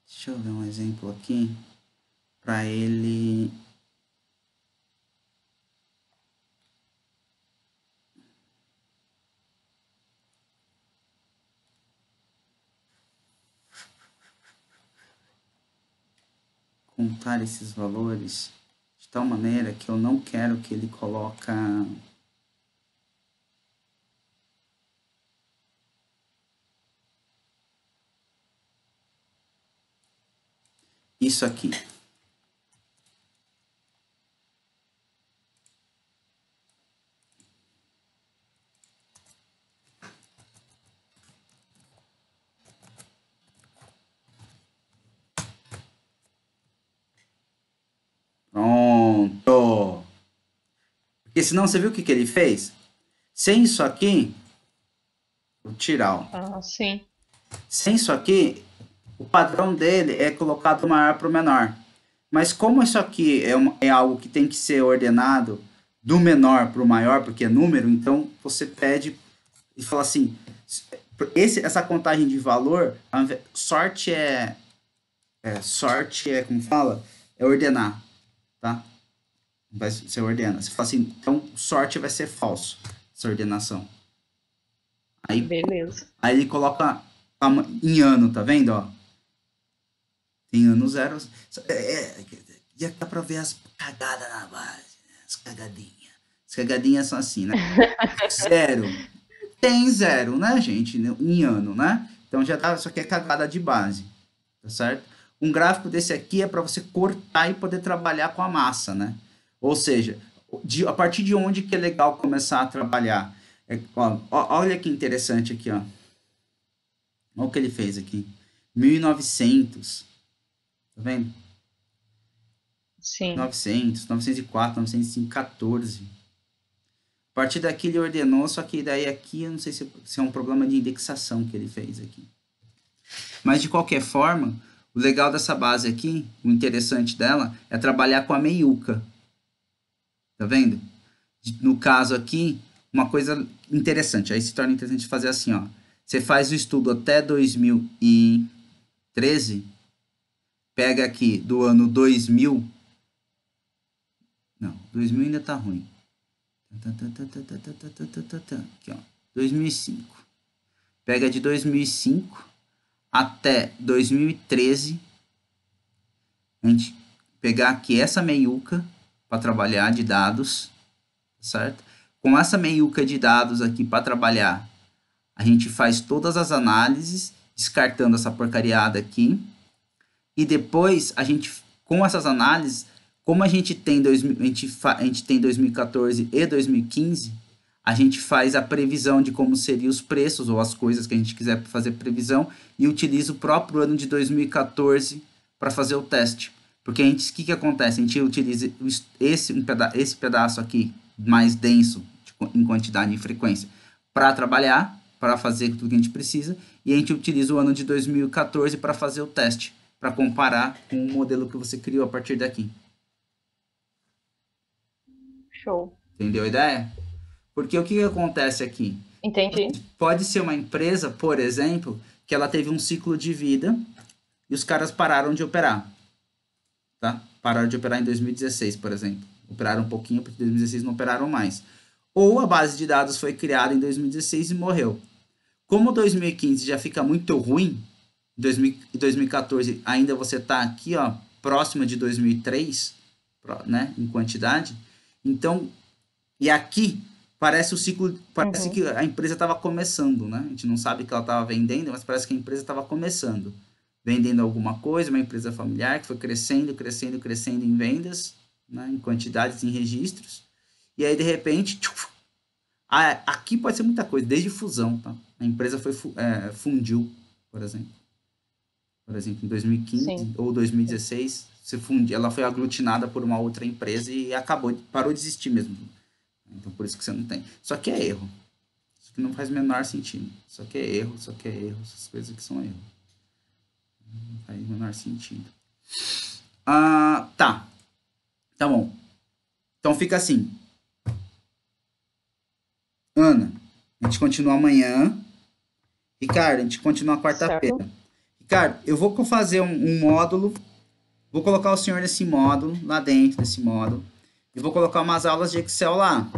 Deixa eu ver um exemplo aqui. Para ele... contar esses valores de tal maneira que eu não quero que ele coloque isso aqui. Pronto. Porque senão você viu o que ele fez? Sem isso aqui, vou tirar, ó. Ah, sim. Sem isso aqui, o padrão dele é colocar do maior para o menor. Mas como isso aqui é algo que tem que ser ordenado do menor para o maior, porque é número, então você pede e fala assim, essa contagem de valor, sorte como fala? É ordenar, tá? Você ordena. Você fala assim, então sorte vai ser falso, essa ordenação. Aí, beleza. Aí ele coloca em ano, tá vendo, ó? Tem ano 0. Já dá pra ver as cagadas na base, as cagadinhas. As cagadinhas são assim, né? 0. Tem 0, né, gente? Em ano, né? Então já dá, isso aqui é cagada de base, tá certo? Um gráfico desse aqui é para você cortar e poder trabalhar com a massa, né? Ou seja, a partir de onde que é legal começar a trabalhar? Olha que interessante aqui, ó. Olha o que ele fez aqui. 1900. Tá vendo? Sim. 900, 904, 905, 14. A partir daqui ele ordenou, só que daí aqui eu não sei se é um problema de indexação que ele fez aqui. Mas de qualquer forma, o legal dessa base aqui, o interessante dela, é trabalhar com a meiuca. Tá vendo? No caso aqui, uma coisa interessante. Aí se torna interessante fazer assim, ó. Você faz o estudo até 2013, pega aqui do ano 2000. Não, 2000 ainda tá ruim. Aqui, ó. 2005. Pega de 2005 até 2013. A gente pegar aqui essa meiuca para trabalhar de dados, certo? Com essa meiuca de dados aqui para trabalhar, a gente faz todas as análises, descartando essa porcariada aqui. E depois, a gente, com essas análises, como a gente tem 2014 e 2015, a gente faz a previsão de como seriam os preços ou as coisas que a gente quiser fazer previsão e utiliza o próprio ano de 2014 para fazer o teste. Porque o que acontece? A gente utiliza esse pedaço aqui, mais denso, em quantidade e frequência, para trabalhar, para fazer tudo que a gente precisa, e a gente utiliza o ano de 2014 para fazer o teste, para comparar com o modelo que você criou a partir daqui. Show. Entendeu a ideia? Porque o que acontece aqui? Entendi. Pode ser uma empresa, por exemplo, que ela teve um ciclo de vida e os caras pararam de operar. Tá? Pararam de operar em 2016, por exemplo. Operaram um pouquinho, porque em 2016 não operaram mais. Ou a base de dados foi criada em 2016 e morreu. Como 2015 já fica muito ruim, em 2014 ainda você está aqui, ó, próxima de 2003, né, em quantidade. Então, e aqui parece o ciclo, parece que a empresa estava começando, né? A gente não sabe que ela estava vendendo, mas parece que a empresa estava começando. Vendendo alguma coisa, uma empresa familiar que foi crescendo em vendas, né, em quantidades, em registros. E aí, de repente, aqui pode ser muita coisa, desde fusão, tá? A empresa fundiu, por exemplo. Por exemplo, em 2015 Sim. ou 2016, ela foi aglutinada por uma outra empresa e parou de existir mesmo. Então, por isso que você não tem. Só que é erro. Isso que não faz o menor sentido. Só que é erro. Essas coisas que são erro. Não faz o menor sentido. Tá. Tá bom. Então fica assim. Ana, a gente continua amanhã. Ricardo, a gente continua quarta-feira. Ricardo, eu vou fazer um módulo. Vou colocar o senhor nesse módulo, lá dentro desse módulo. E vou colocar umas aulas de Excel lá.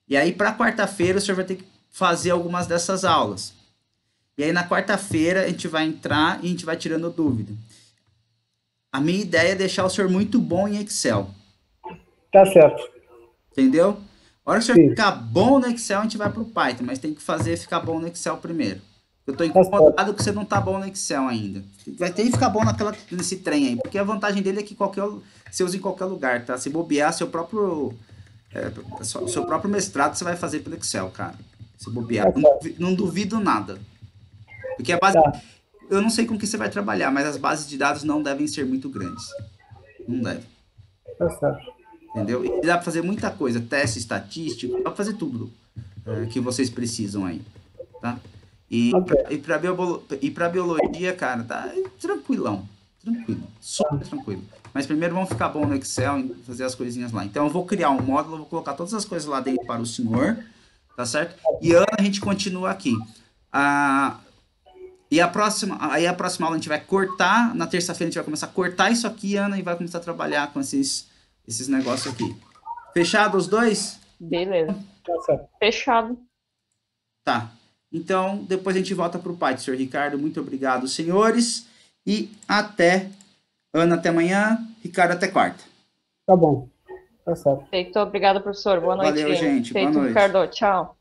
E aí, para quarta-feira, o senhor vai ter que fazer algumas dessas aulas. E aí, na quarta-feira, a gente vai entrar e a gente vai tirando dúvida. A minha ideia é deixar o senhor muito bom em Excel. Tá certo. Entendeu? A hora que o senhor ficar bom no Excel, a gente vai para o Python. Mas tem que ficar bom no Excel primeiro. Eu estou incomodado que você não tá bom no Excel ainda. Vai ter que ficar bom nesse trem aí. Porque a vantagem dele é que você usa em qualquer lugar, tá? Se bobear, seu próprio mestrado você vai fazer pelo Excel, cara. Se bobear. Não duvido nada. Porque a base... Eu não sei com que você vai trabalhar, mas as bases de dados não devem ser muito grandes. Não devem. Tá certo. Entendeu? E dá para fazer muita coisa. Teste estatístico. Dá para fazer tudo que vocês precisam aí. Tá? E para biologia, cara, tá tranquilão. Tranquilo. Super tranquilo. Mas primeiro vamos ficar bom no Excel e fazer as coisinhas lá. Então eu vou criar um módulo, vou colocar todas as coisas lá dentro para o senhor. Tá certo? E Ana, a gente continua aqui. E a próxima aula a gente vai cortar. Na terça-feira a gente vai começar a cortar isso aqui, Ana, e vai começar a trabalhar com esses negócios aqui. Fechado os dois? Beleza. Fechado. Tá. Então, depois a gente volta para o Python, senhor Ricardo. Muito obrigado, senhores. E até. Ana, até amanhã. Ricardo, até quarta. Tá bom. Tá certo. Feito. Obrigado, professor. Boa noite. Valeu, gente. Feito, Boa noite. Ricardo. Tchau.